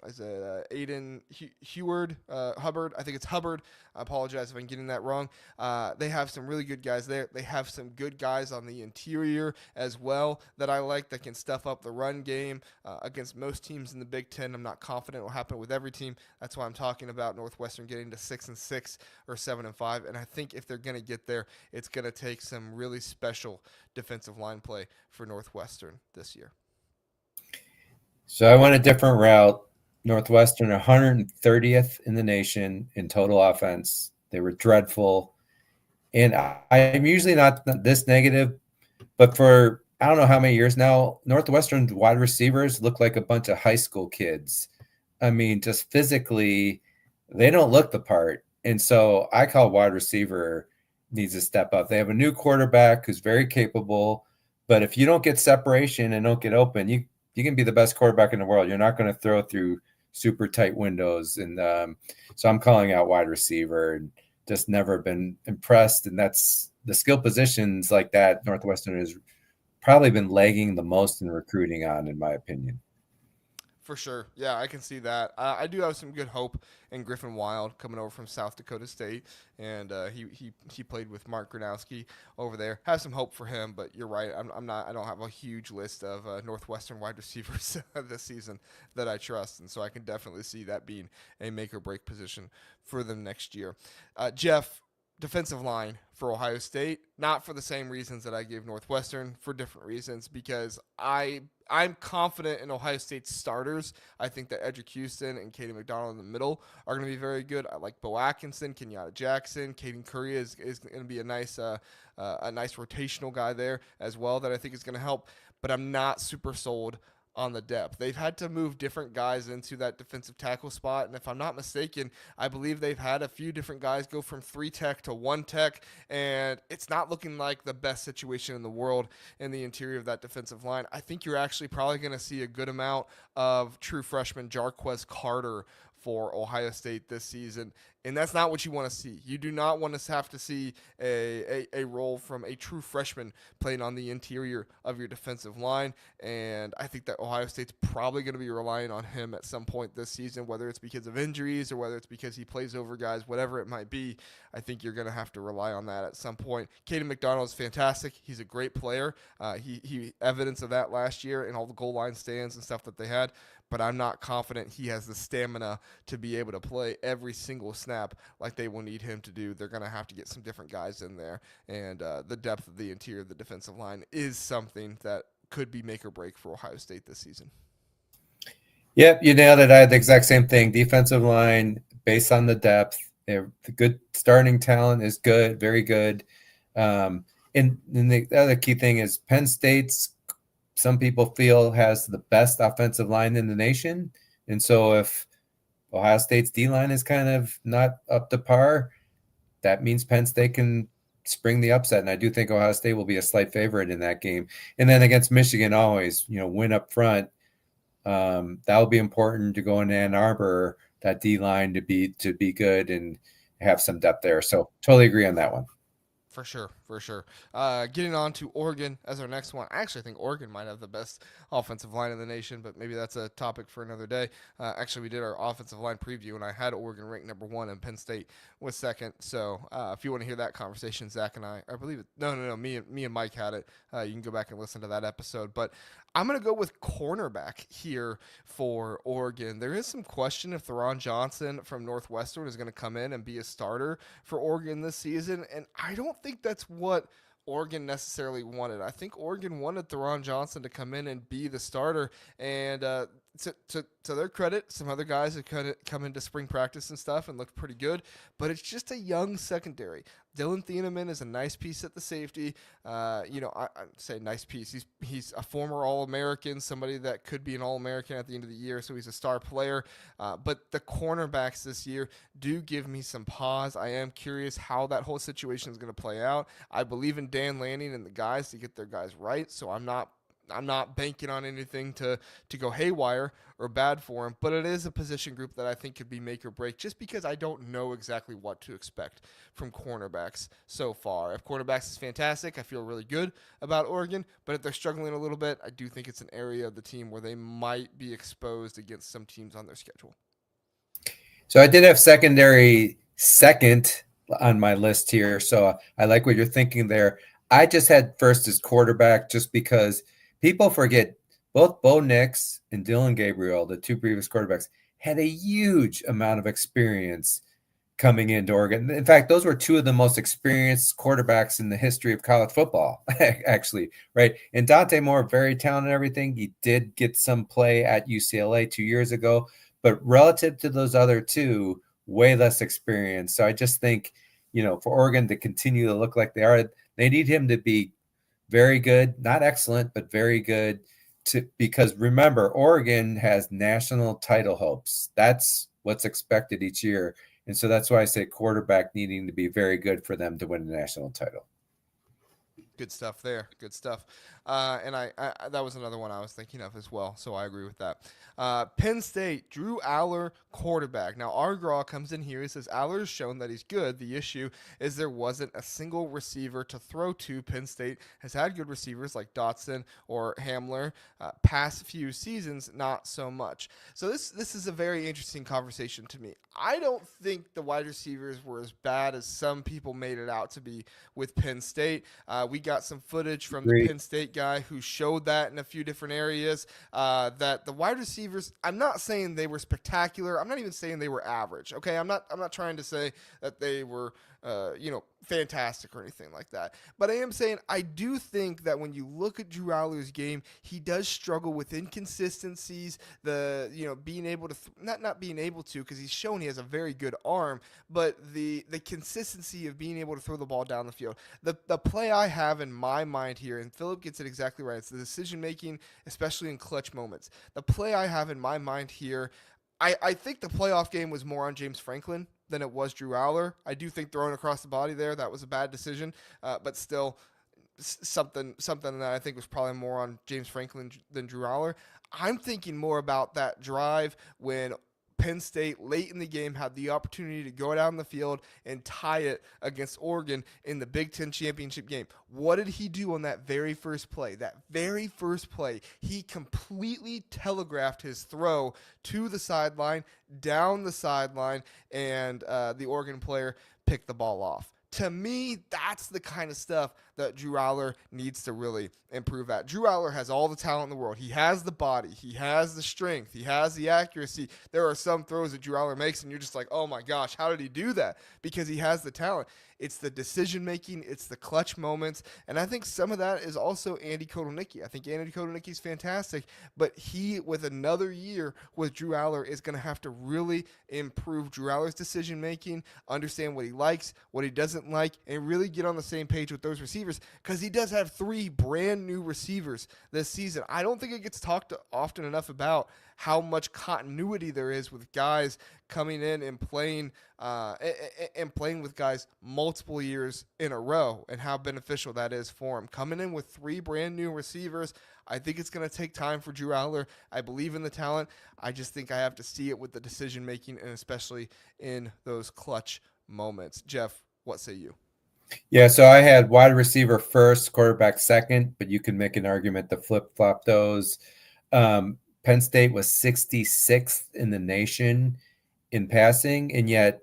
is it Aiden Hubbard? I think it's Hubbard. I apologize if I'm getting that wrong. They have some really good guys there. They have some good guys on the interior as well that I like that can stuff up the run game against most teams in the Big Ten. I'm not confident it will happen with every team. That's why I'm talking about Northwestern getting to 6-6 or 7-5. And I think if they're going to get there, it's going to take some really special defensive line play for Northwestern this year. So I went a different route. Northwestern 130th in the nation in total offense. They were dreadful. And I'm usually not this negative, but for I don't know how many years now, Northwestern's wide receivers look like a bunch of high school kids. I mean, just physically, they don't look the part. And so I call wide receiver needs to step up. They have a new quarterback who's very capable, but if you don't get separation and don't get open, you can be the best quarterback in the world. You're not going to throw through super tight windows. And so I'm calling out wide receiver and just never been impressed. And that's the skill positions like that Northwestern has probably been lagging the most in recruiting on, in my opinion. For sure. Yeah, I can see that. I do have some good hope in Griffin Wild coming over from South Dakota State, and he played with Mark Gronowski over there. Have some hope for him, but you're right. I'm not. I don't have a huge list of Northwestern wide receivers this season that I trust, and so I can definitely see that being a make or break position for them next year. Jeff, defensive line for Ohio State, not for the same reasons that I gave Northwestern, for different reasons, because I'm confident in Ohio State's starters. I think that Edric Houston and Katie McDonald in the middle are going to be very good. I like Bo Atkinson, Kenyatta Jackson, Caden Curry is going to be a nice rotational guy there as well that I think is going to help. But I'm not super sold on the depth. They've had to move different guys into that defensive tackle spot, and if I'm not mistaken, I believe they've had a few different guys go from 3 tech to 1 tech, and it's not looking like the best situation in the world in the interior of that defensive line. I think you're actually probably going to see a good amount of true freshman Jarquez Carter for Ohio State this season And that's not what you want to see. You do not want to have to see a role from a true freshman playing on the interior of your defensive line. And I think that Ohio State's probably going to be relying on him at some point this season, whether it's because of injuries or whether it's because he plays over guys, whatever it might be. I think you're going to have to rely on that at some point. Caden McDonald is fantastic. He's a great player. He evidence of that last year in all the goal line stands and stuff that they had, but I'm not confident he has the stamina to be able to play every single snap like they will need him to do. They're going to have to get some different guys in there, and the depth of the interior of the defensive line is something that could be make or break for Ohio State this season. Yep, you nailed it. I had the exact same thing. Defensive line, based on the depth, the good starting talent is good, very good. And the other key thing is Penn State's, some people feel, has the best offensive line in the nation. And so if Ohio State's D-line is kind of not up to par, that means Penn State can spring the upset. And I do think Ohio State will be a slight favorite in that game. And then against Michigan, always, win up front. That will be important to go in Ann Arbor, that D-line to be good and have some depth there. So totally agree on that one. For sure, for sure. Getting on to Oregon as our next one. I actually think Oregon might have the best offensive line in the nation, but maybe that's a topic for another day. Actually, we did our offensive line preview, and I had Oregon ranked number 1 and Penn State was second. So if you want to hear that conversation, Zach and I believe it. No, me and Mike had it. You can go back and listen to that episode. But I'm going to go with cornerback here for Oregon. There is some question if Theron Johnson from Northwestern is going to come in and be a starter for Oregon this season, and I don't think that's what Oregon necessarily wanted. I think Oregon wanted Theron Johnson to come in and be the starter, and to their credit, some other guys have come into spring practice and stuff and looked pretty good, but it's just a young secondary. Dylan Thieneman is a nice piece at the safety. I say nice piece. He's a former All-American, somebody that could be an All-American at the end of the year, so he's a star player. But the cornerbacks this year do give me some pause. I am curious how that whole situation is going to play out. I believe in Dan Lanning and the guys to get their guys right, so I'm not banking on anything to go haywire or bad for him, but it is a position group that I think could be make or break just because I don't know exactly what to expect from cornerbacks so far. If cornerbacks is fantastic, I feel really good about Oregon, but if they're struggling a little bit, I do think it's an area of the team where they might be exposed against some teams on their schedule. So I did have secondary second on my list here, so I like what you're thinking there. I just had first as quarterback just because people forget both Bo Nix and Dylan Gabriel, the two previous quarterbacks, had a huge amount of experience coming into Oregon. In fact, those were two of the most experienced quarterbacks in the history of college football, actually, right? And Dante Moore, very talented and everything. He did get some play at UCLA 2 years ago, but relative to those other two, way less experience. So I just think, for Oregon to continue to look like they are, they need him to be very good, not excellent, but very good, because remember, Oregon has national title hopes. That's what's expected each year. And so that's why I say quarterback needing to be very good for them to win the national title. Good stuff there. Good stuff. And I that was another one I was thinking of as well, so I agree with that. Penn State, Drew Aller, quarterback. Now, Argraw comes in here. He says Aller has shown that he's good. The issue is there wasn't a single receiver to throw to. Penn State has had good receivers like Dotson or Hamler. Past few seasons, not so much. So this is a very interesting conversation to me. I don't think the wide receivers were as bad as some people made it out to be with Penn State. We got some footage from the Penn State guy who showed that in a few different areas, that the wide receivers, I'm not saying they were spectacular. I'm not even saying they were average. Okay. I'm not trying to say that they were, fantastic or anything like that. But I am saying I do think that when you look at Drew Aller's game, he does struggle with inconsistencies, being able to, not being able to, because he's shown he has a very good arm, but the consistency of being able to throw the ball down the field. The play I have in my mind here, and Philip gets it exactly right, it's the decision making, especially in clutch moments. The play I have in my mind here, I think the playoff game was more on James Franklin than it was Drew Aller. I do think throwing across the body there, that was a bad decision, but still something that I think was probably more on James Franklin than Drew Aller. I'm thinking more about that drive when Penn State late in the game had the opportunity to go down the field and tie it against Oregon in the Big Ten championship game. What did he do on that very first play? That very first play, he completely telegraphed his throw to the sideline, down the sideline, and the Oregon player picked the ball off. To me, that's the kind of stuff that Drew Aller needs to really improve at. Drew Aller has all the talent in the world. He has the body. He has the strength. He has the accuracy. There are some throws that Drew Aller makes, and you're just like, oh my gosh, how did he do that? Because he has the talent. It's the decision making. It's the clutch moments. And I think some of that is also Andy Kotelnicki. I think Andy Kotelnicki is fantastic, but he, with another year with Drew Aller, is going to have to really improve Drew Aller's decision making, understand what he likes, what he doesn't like, and really get on the same page with those receivers, because he does have 3 brand new receivers this season. I don't think it gets talked often enough about how much continuity there is with guys coming in and playing with guys multiple years in a row, and how beneficial that is for him. Coming in with 3 brand new receivers, I think it's going to take time for Drew Aller. I believe in the talent. I just think I have to see it with the decision making, and especially in those clutch moments. Jeff, what say you? Yeah, so I had wide receiver first, quarterback second, but you can make an argument to flip flop those. Penn State was 66th in the nation in passing, and yet,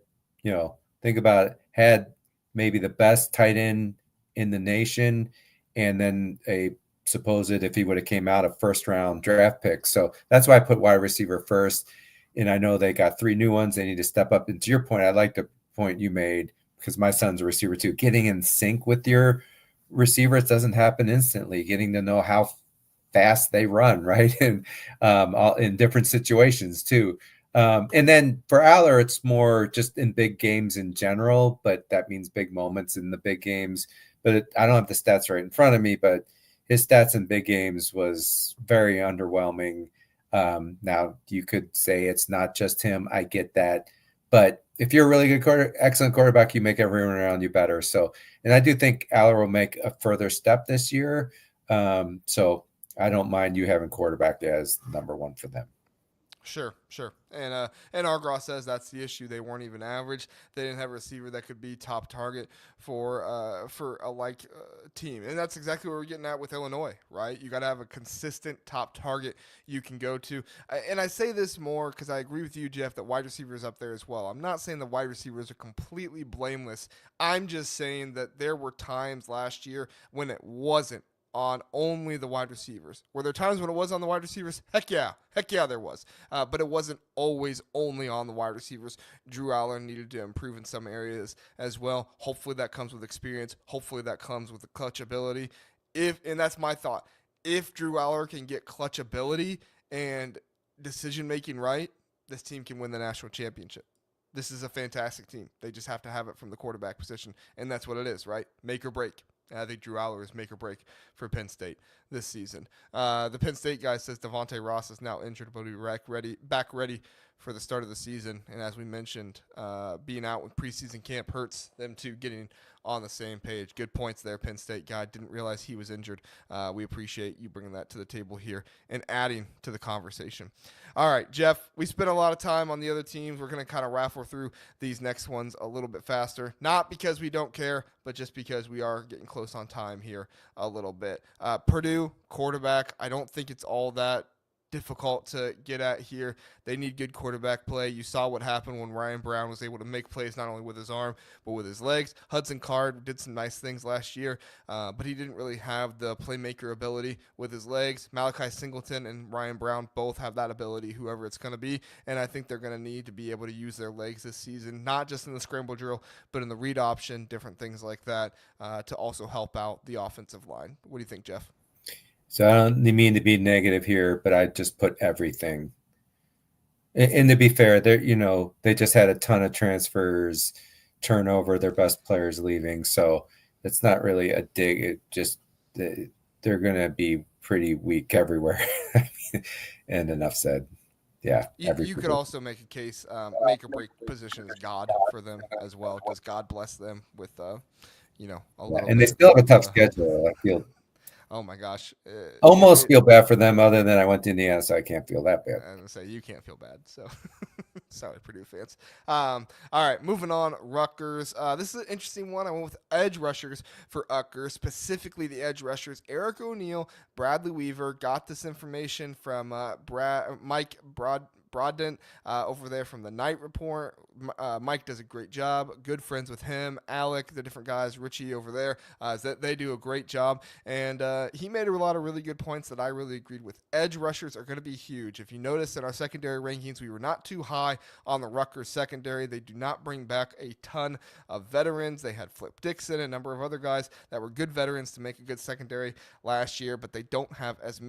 think about it, had maybe the best tight end in the nation, and then a supposed, if he would have came out, a first round draft pick. So that's why I put wide receiver first. And I know they got 3 new ones. They need to step up. And to your point, I like the point you made, because my son's a receiver too. Getting in sync with your receivers doesn't happen instantly. Getting to know how fast they run, right? And all in different situations too. And then for Aller, it's more just in big games in general, but that means big moments in the big games. But I don't have the stats right in front of me, but his stats in big games was very underwhelming. Now you could say it's not just him. I get that. But if you're a really good excellent quarterback, you make everyone around you better. So, and I do think Aller will make a further step this year. So I don't mind you having quarterback as number 1 for them. Sure. And Argros says that's the issue. They weren't even average. They didn't have a receiver that could be top target for a team, and that's exactly what we're getting at with Illinois, right? You got to have a consistent top target you can go to. And I say this more because I agree with you, Jeff, that wide receivers up there as well. I'm not saying the wide receivers are completely blameless. I'm just saying that there were times last year when it wasn't on only the wide receivers. Were there times when it was on the wide receivers? Heck yeah, there was. But it wasn't always only on the wide receivers. Drew Aller needed to improve in some areas as well. Hopefully that comes with experience. Hopefully that comes with the clutch ability. And that's my thought. If Drew Aller can get clutch ability and decision making right, this team can win the national championship. This is a fantastic team. They just have to have it from the quarterback position, and that's what it is, right? Make or break. And I think Drew Aller is make or break for Penn State this season. The Penn State guy says Devontae Ross is now injured, but will be back ready for the start of the season. And as we mentioned, being out with preseason camp hurts them too, getting on the same page. Good points there, Penn State guy. Didn't realize he was injured. We appreciate you bringing that to the table here and adding to the conversation. All right, Jeff, we spent a lot of time on the other teams. We're going to kind of raffle through these next ones a little bit faster. Not because we don't care, but just because we are getting close on time here a little bit. Purdue, quarterback. I don't think it's all that difficult to get at here. They need good quarterback play. You saw what happened when Ryan Brown was able to make plays not only with his arm but with his legs. Hudson Card did some nice things last year, but he didn't really have the playmaker ability with his legs. Malachi Singleton and Ryan Brown both have that ability, whoever it's going to be, and I think they're going to need to be able to use their legs this season, not just in the scramble drill, but in the read option, different things like that, to also help out the offensive line. What do you think, Jeff? So I don't mean to be negative here, but I just put everything. And to be fair, they just had a ton of transfers, turnover, their best players leaving. So it's not really a dig. It just they're going to be pretty weak everywhere. And enough said. Yeah. You could also make a case, make or break position is God for them as well. Does God bless them with, a little and bit they still have a tough help? schedule. I feel. Oh my gosh. Almost feel bad for them, other than I went to Indiana, so I can't feel that bad. And say you can't feel bad. So sorry, Purdue fans. All right, moving on. Rutgers. This is an interesting one. I went with edge rushers for Rutgers, specifically the edge rushers. Eric O'Neill, Bradley Weaver. Got this information from Mike Broadbent over there from the Night Report. Mike does a great job. Good friends with him, Alec, the different guys, Richie over there. They do a great job. And he made a lot of really good points that I really agreed with. Edge rushers are going to be huge. If you notice in our secondary rankings, we were not too high on the Rutgers secondary. They do not bring back a ton of veterans. They had Flip Dixon, a number of other guys that were good veterans to make a good secondary last year, but they don't have as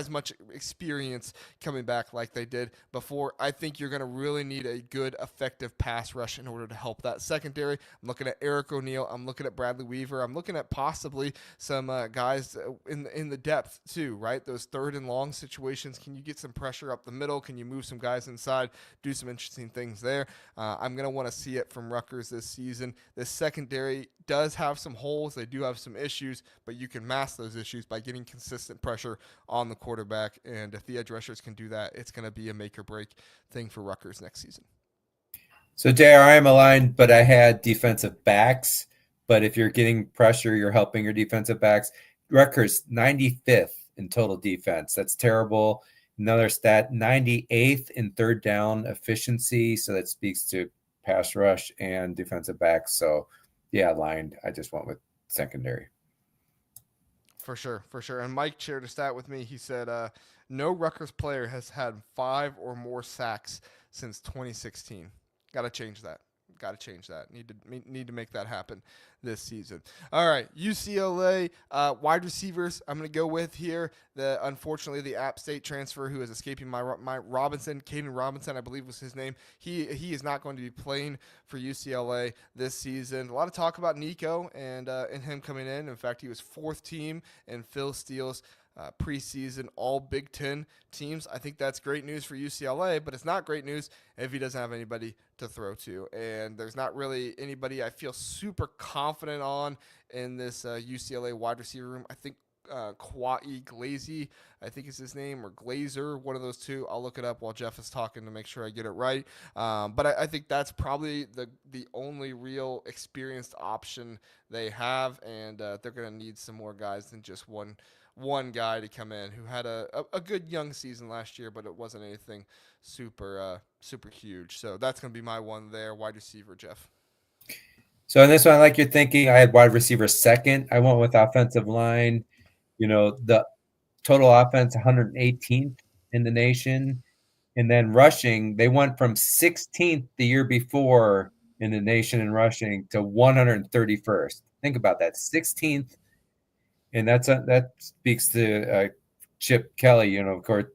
much experience coming back like they did before. I think you're going to really need a good, effective pass rush in order to help that secondary. I'm looking at Eric O'Neill. I'm looking at Bradley Weaver. I'm looking at possibly some guys in the depth too, right? Those third and long situations. Can you get some pressure up the middle? Can you move some guys inside? Do some interesting things there. I'm going to want to see it from Rutgers this season. This secondary does have some holes. They do have some issues, but you can mask those issues by getting consistent pressure on the quarterback. And if the edge rushers can do that, it's going to be a make or break thing for Rutgers next season. So JR, I'm aligned, but I had defensive backs. But if you're getting pressure, you're helping your defensive backs. Rutgers 95th in total defense. That's terrible. Another stat, 98th in third down efficiency. So that speaks to pass rush and defensive backs. So yeah, aligned. I just went with secondary. For sure, for sure. And Mike shared a stat with me. He said no Rutgers player has had 5 or more sacks since 2016. Got to change that. Got to change that. Need to make that happen this season. All right, UCLA wide receivers. I'm going to go with here. Unfortunately the App State transfer who is escaping my Robinson, Caden Robinson, I believe was his name. He is not going to be playing for UCLA this season. A lot of talk about Nico and him coming in. In fact, he was 4th team in Phil Steele's preseason all Big Ten teams. I think that's great news for UCLA, but it's not great news if he doesn't have anybody to throw to. And there's not really anybody I feel super confident on in this UCLA wide receiver room. I think Kwai Glazy, I think is his name, or Glazer, one of those two. I'll look it up while Jeff is talking to make sure I get it right. But I think that's probably the only real experienced option they have, and they're going to need some more guys than just one guy to come in who had a good young season last year, but it wasn't anything super huge. So that's going to be my one there, wide receiver, Jeff. So in this one, I like your thinking. I had wide receiver second. I went with offensive line. The total offense 118th in the nation. And then rushing, they went from 16th the year before in the nation in rushing to 131st. Think about that, 16th. And that speaks to Chip Kelly, of course,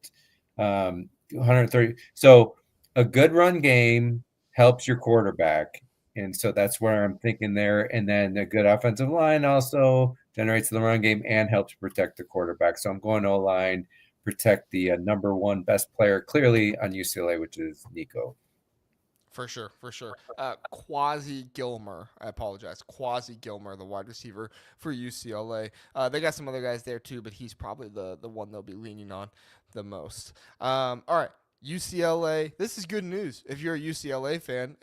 130. So a good run game helps your quarterback. And so that's where I'm thinking there. And then a good offensive line also generates the run game and helps protect the quarterback. So I'm going O-line, protect the number one best player clearly on UCLA, which is Nico. For sure. Quasi Gilmer, I apologize. Quasi Gilmer, the wide receiver for UCLA. They got some other guys there too, but he's probably the one they'll be leaning on the most. All right. UCLA, this is good news if you're a UCLA fan.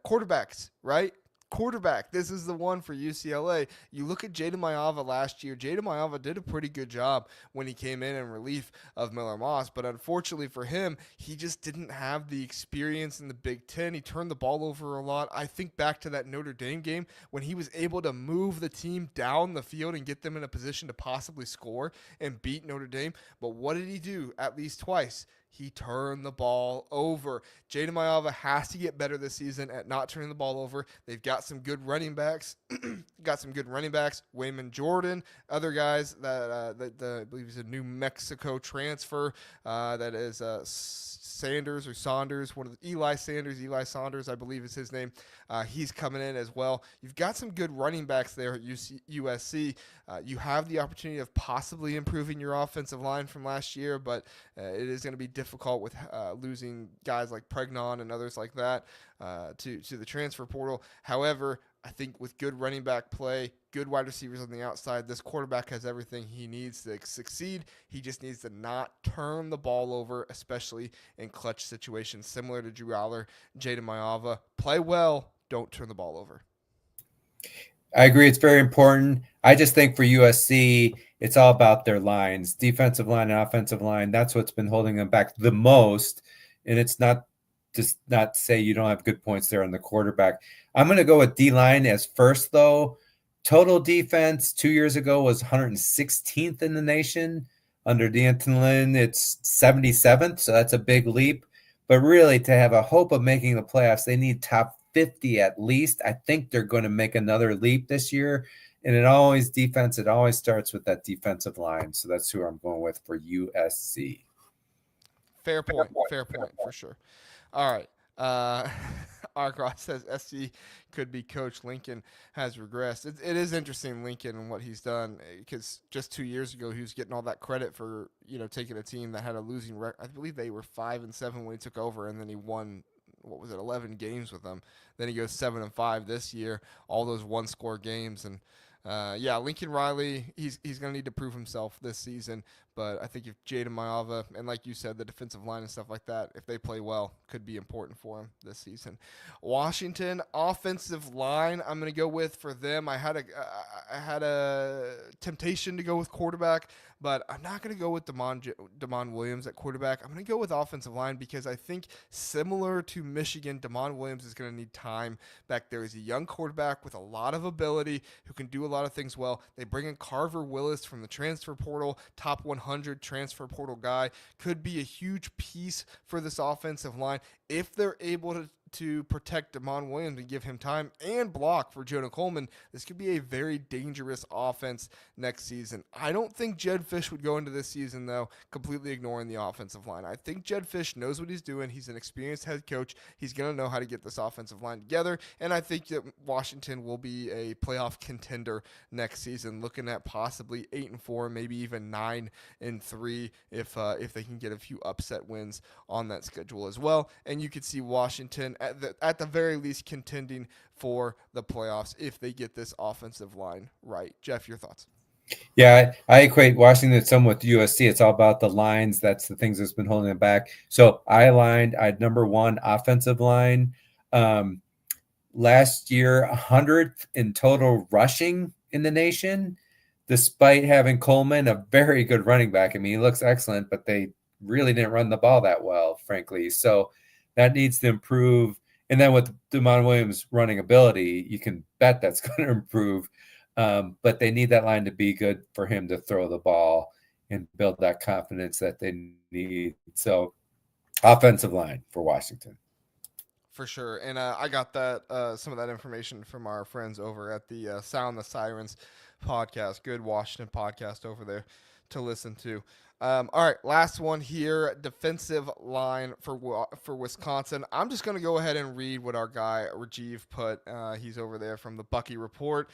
Quarterbacks, right? Quarterback, this is the one for UCLA. You look at Jada Mayava last year. Jada Mayava did a pretty good job when he came in relief of Miller Moss, but unfortunately for him, he just didn't have the experience in the Big Ten. He turned the ball over a lot. I think back to that Notre Dame game when he was able to move the team down the field and get them in a position to possibly score and beat Notre Dame. But what did he do at least twice? He turned the ball over. Jada Mayava has to get better this season at not turning the ball over. They've got some good running backs. Wayman Jordan, other guys that I believe he's a New Mexico transfer. That is Saunders, one of the Eli Saunders, I believe is his name. He's coming in as well. You've got some good running backs there at USC. You have the opportunity of possibly improving your offensive line from last year, but it is going to be difficult with losing guys like Pregnon and others like that to the transfer portal. However, I think with good running back play, good wide receivers on the outside, this quarterback has everything he needs to succeed. He just needs to not turn the ball over, especially in clutch situations, similar to Drew Aller, Jaden Mayava. Play well, don't turn the ball over. I agree. It's very important. I just think for USC, it's all about their lines, defensive line and offensive line. That's what's been holding them back the most. And it's not just not say you don't have good points there on the quarterback. I'm going to go with D line as first, though. Total defense 2 years ago was 116th in the nation. Under D'Anton, it's 77th. So that's a big leap. But really, to have a hope of making the playoffs, they need top 50 at least. I think they're going to make another leap this year. And it always starts with that defensive line. So that's who I'm going with for USC. Fair point. Fair point for sure. All right. Arcross says SC could be coach. Lincoln has regressed. It is interesting, Lincoln, and what he's done, because just 2 years ago he was getting all that credit for taking a team that had a losing record. I believe they were 5-7 when he took over, and then he won, what was it, 11 games with them. Then he goes 7-5 this year, all those one-score games. And yeah, Lincoln Riley, he's going to need to prove himself this season. But I think if Jaden Mayava and, like you said, the defensive line and stuff like that, if they play well, could be important for him this season. Washington offensive line, I'm going to go with for them. I had a temptation to go with quarterback, but I'm not going to go with Damon Williams at quarterback. I'm going to go with offensive line because I think similar to Michigan, Damon Williams is going to need time back there. He's a young quarterback with a lot of ability who can do a lot of things well. They bring in Carver Willis from the transfer portal, top 100 transfer portal guy, could be a huge piece for this offensive line if they're able to protect Damon Williams and give him time and block for Jonah Coleman. This could be a very dangerous offense next season. I don't think Jed Fish would go into this season, though, completely ignoring the offensive line. I think Jed Fish knows what he's doing. He's an experienced head coach. He's going to know how to get this offensive line together, and I think that Washington will be a playoff contender next season, looking at possibly 8-4, maybe even 9-3 if they can get a few upset wins on that schedule as well. And you could see Washington at the very least contending for the playoffs if they get this offensive line right. Jeff, your thoughts? Yeah, I equate Washington some with USC. It's all about the lines. That's the things that's been holding them back. So I had number one offensive line. Last year, 100th in total rushing in the nation, despite having Coleman, a very good running back. I mean, he looks excellent, but they really didn't run the ball that well, frankly. So that needs to improve. And then with Damon Williams' running ability, you can bet that's going to improve. But they need that line to be good for him to throw the ball and build that confidence that they need. So offensive line for Washington. For sure. And I got that some of that information from our friends over at the Sound the Sirens podcast. Good Washington podcast over there to listen to. All right, last one here, defensive line for Wisconsin. I'm just going to go ahead and read what our guy Rajiv put. He's over there from the Bucky Report.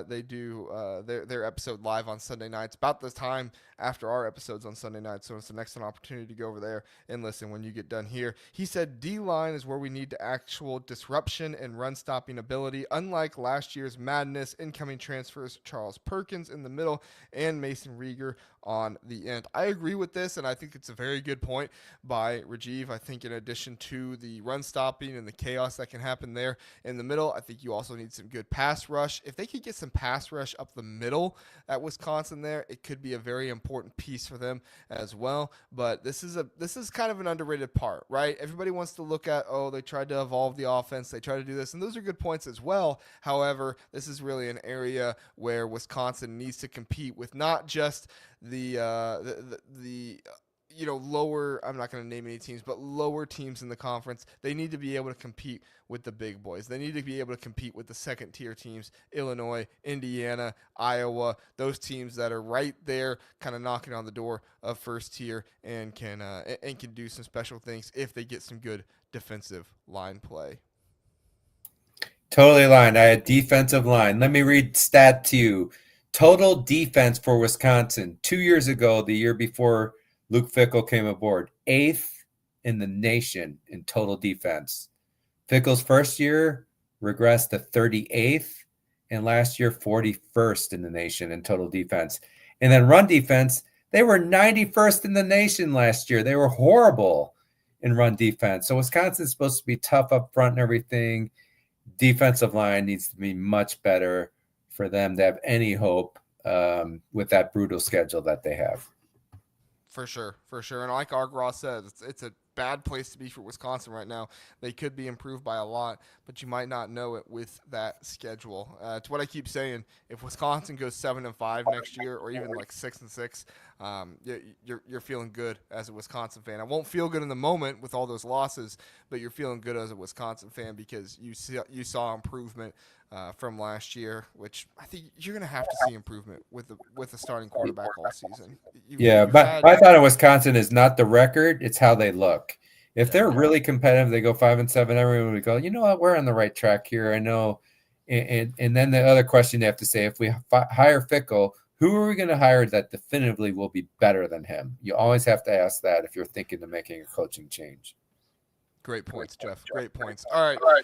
They do their episode live on Sunday nights, about the time after our episodes on Sunday nights. So it's an excellent opportunity to go over there and listen when you get done here. He said D-line is where we need the actual disruption and run-stopping ability. Unlike last year's madness, incoming transfers Charles Perkins in the middle and Mason Rieger on the end. I agree with this, and I think it's a very good point by Rajiv. I think in addition to the run stopping and the chaos that can happen there in the middle, I think you also need some good pass rush. If they could get some pass rush up the middle at Wisconsin there, it could be a very important piece for them as well. But this is kind of an underrated part, right? Everybody wants to look at, oh, they tried to evolve the offense, they tried to do this, and those are good points as well. However, this is really an area where Wisconsin needs to compete with not just the lower, I'm not going to name any teams, but lower teams in the conference. They need to be able to compete with the big boys. They need to be able to compete with the second tier teams, Illinois, Indiana, Iowa, those teams that are right there kind of knocking on the door of first tier and can do some special things if they get some good defensive line play. Totally aligned. I had defensive line. Let me read stat to you. Total defense for Wisconsin 2 years ago, the year before Luke Fickell came aboard, 8th in the nation in total defense. Fickell's first year, regressed to 38th, and last year 41st in the nation in total defense. And then run defense, they were 91st in the nation last year. They were horrible in run defense. So Wisconsin's supposed to be tough up front and everything. Defensive line needs to be much better for them to have any hope with that brutal schedule that they have. For sure, for sure. And like Argross said, it's a bad place to be for Wisconsin right now. They could be improved by a lot, but you might not know it with that schedule. It's what I keep saying. If Wisconsin goes 7-5 next year, or even like 6-6, you're feeling good as a Wisconsin fan. I won't feel good in the moment with all those losses, but you're feeling good as a Wisconsin fan because you saw improvement from last year, which I think you're going to have to see improvement with the starting quarterback all season. But my thought of Wisconsin is not the record; it's how they look. If they're really competitive, they go 5-7. Everyone would go, you know what, we're on the right track here. I know. And then the other question they have to say: if we hire Fickle, who are we going to hire that definitively will be better than him? You always have to ask that if you're thinking of making a coaching change. Great points, Jeff. Great points. All right.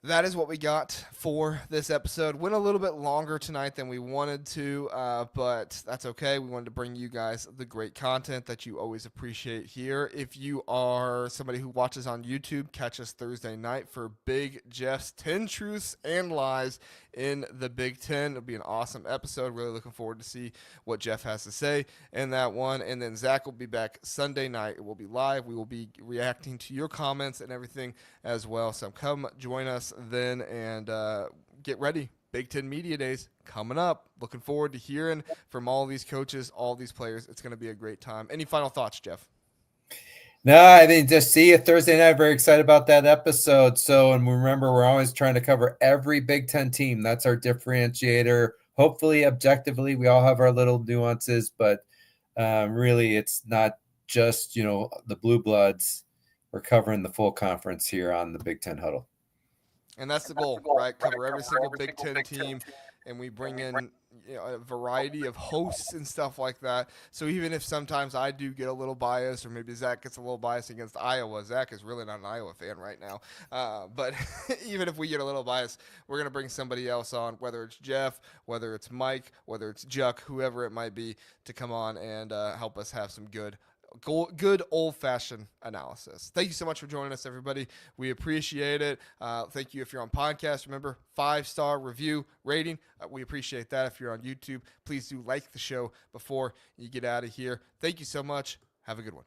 That is what we got for this episode. Went a little bit longer tonight than we wanted to, but that's okay. We wanted to bring you guys the great content that you always appreciate here. If you are somebody who watches on YouTube, catch us Thursday night for Big Jeff's 10 Truths and Lies in the Big Ten. It'll be an awesome episode. Really looking forward to see what Jeff has to say in that one. And then Zach will be back Sunday night. It will be live. We will be reacting to your comments and everything as well. So come join us then and get ready. Big Ten Media Days coming up. Looking forward to hearing from all these coaches, all these players. It's going to be a great time. Any final thoughts, Jeff? No, I mean, just see you Thursday night. Very excited about that episode. So, and remember, we're always trying to cover every Big Ten team. That's our differentiator. Hopefully, objectively, we all have our little nuances, but really, it's not just, the blue bloods. We're covering the full conference here on the Big Ten Huddle. And that's the goal, right? Cover every single Big Ten team, and we bring in a variety of hosts and stuff like that. So even if sometimes I do get a little biased, or maybe Zach gets a little biased against Iowa, Zach is really not an Iowa fan right now. But even if we get a little biased, we're going to bring somebody else on, whether it's Jeff, whether it's Mike, whether it's Juck, whoever it might be, to come on and help us have some good old-fashioned analysis. Thank you so much for joining us, everybody. We appreciate it. Thank you if you're on podcast. Remember, 5-star review rating. We appreciate that. If you're on YouTube, please do like the show before you get out of here. Thank you so much. Have a good one.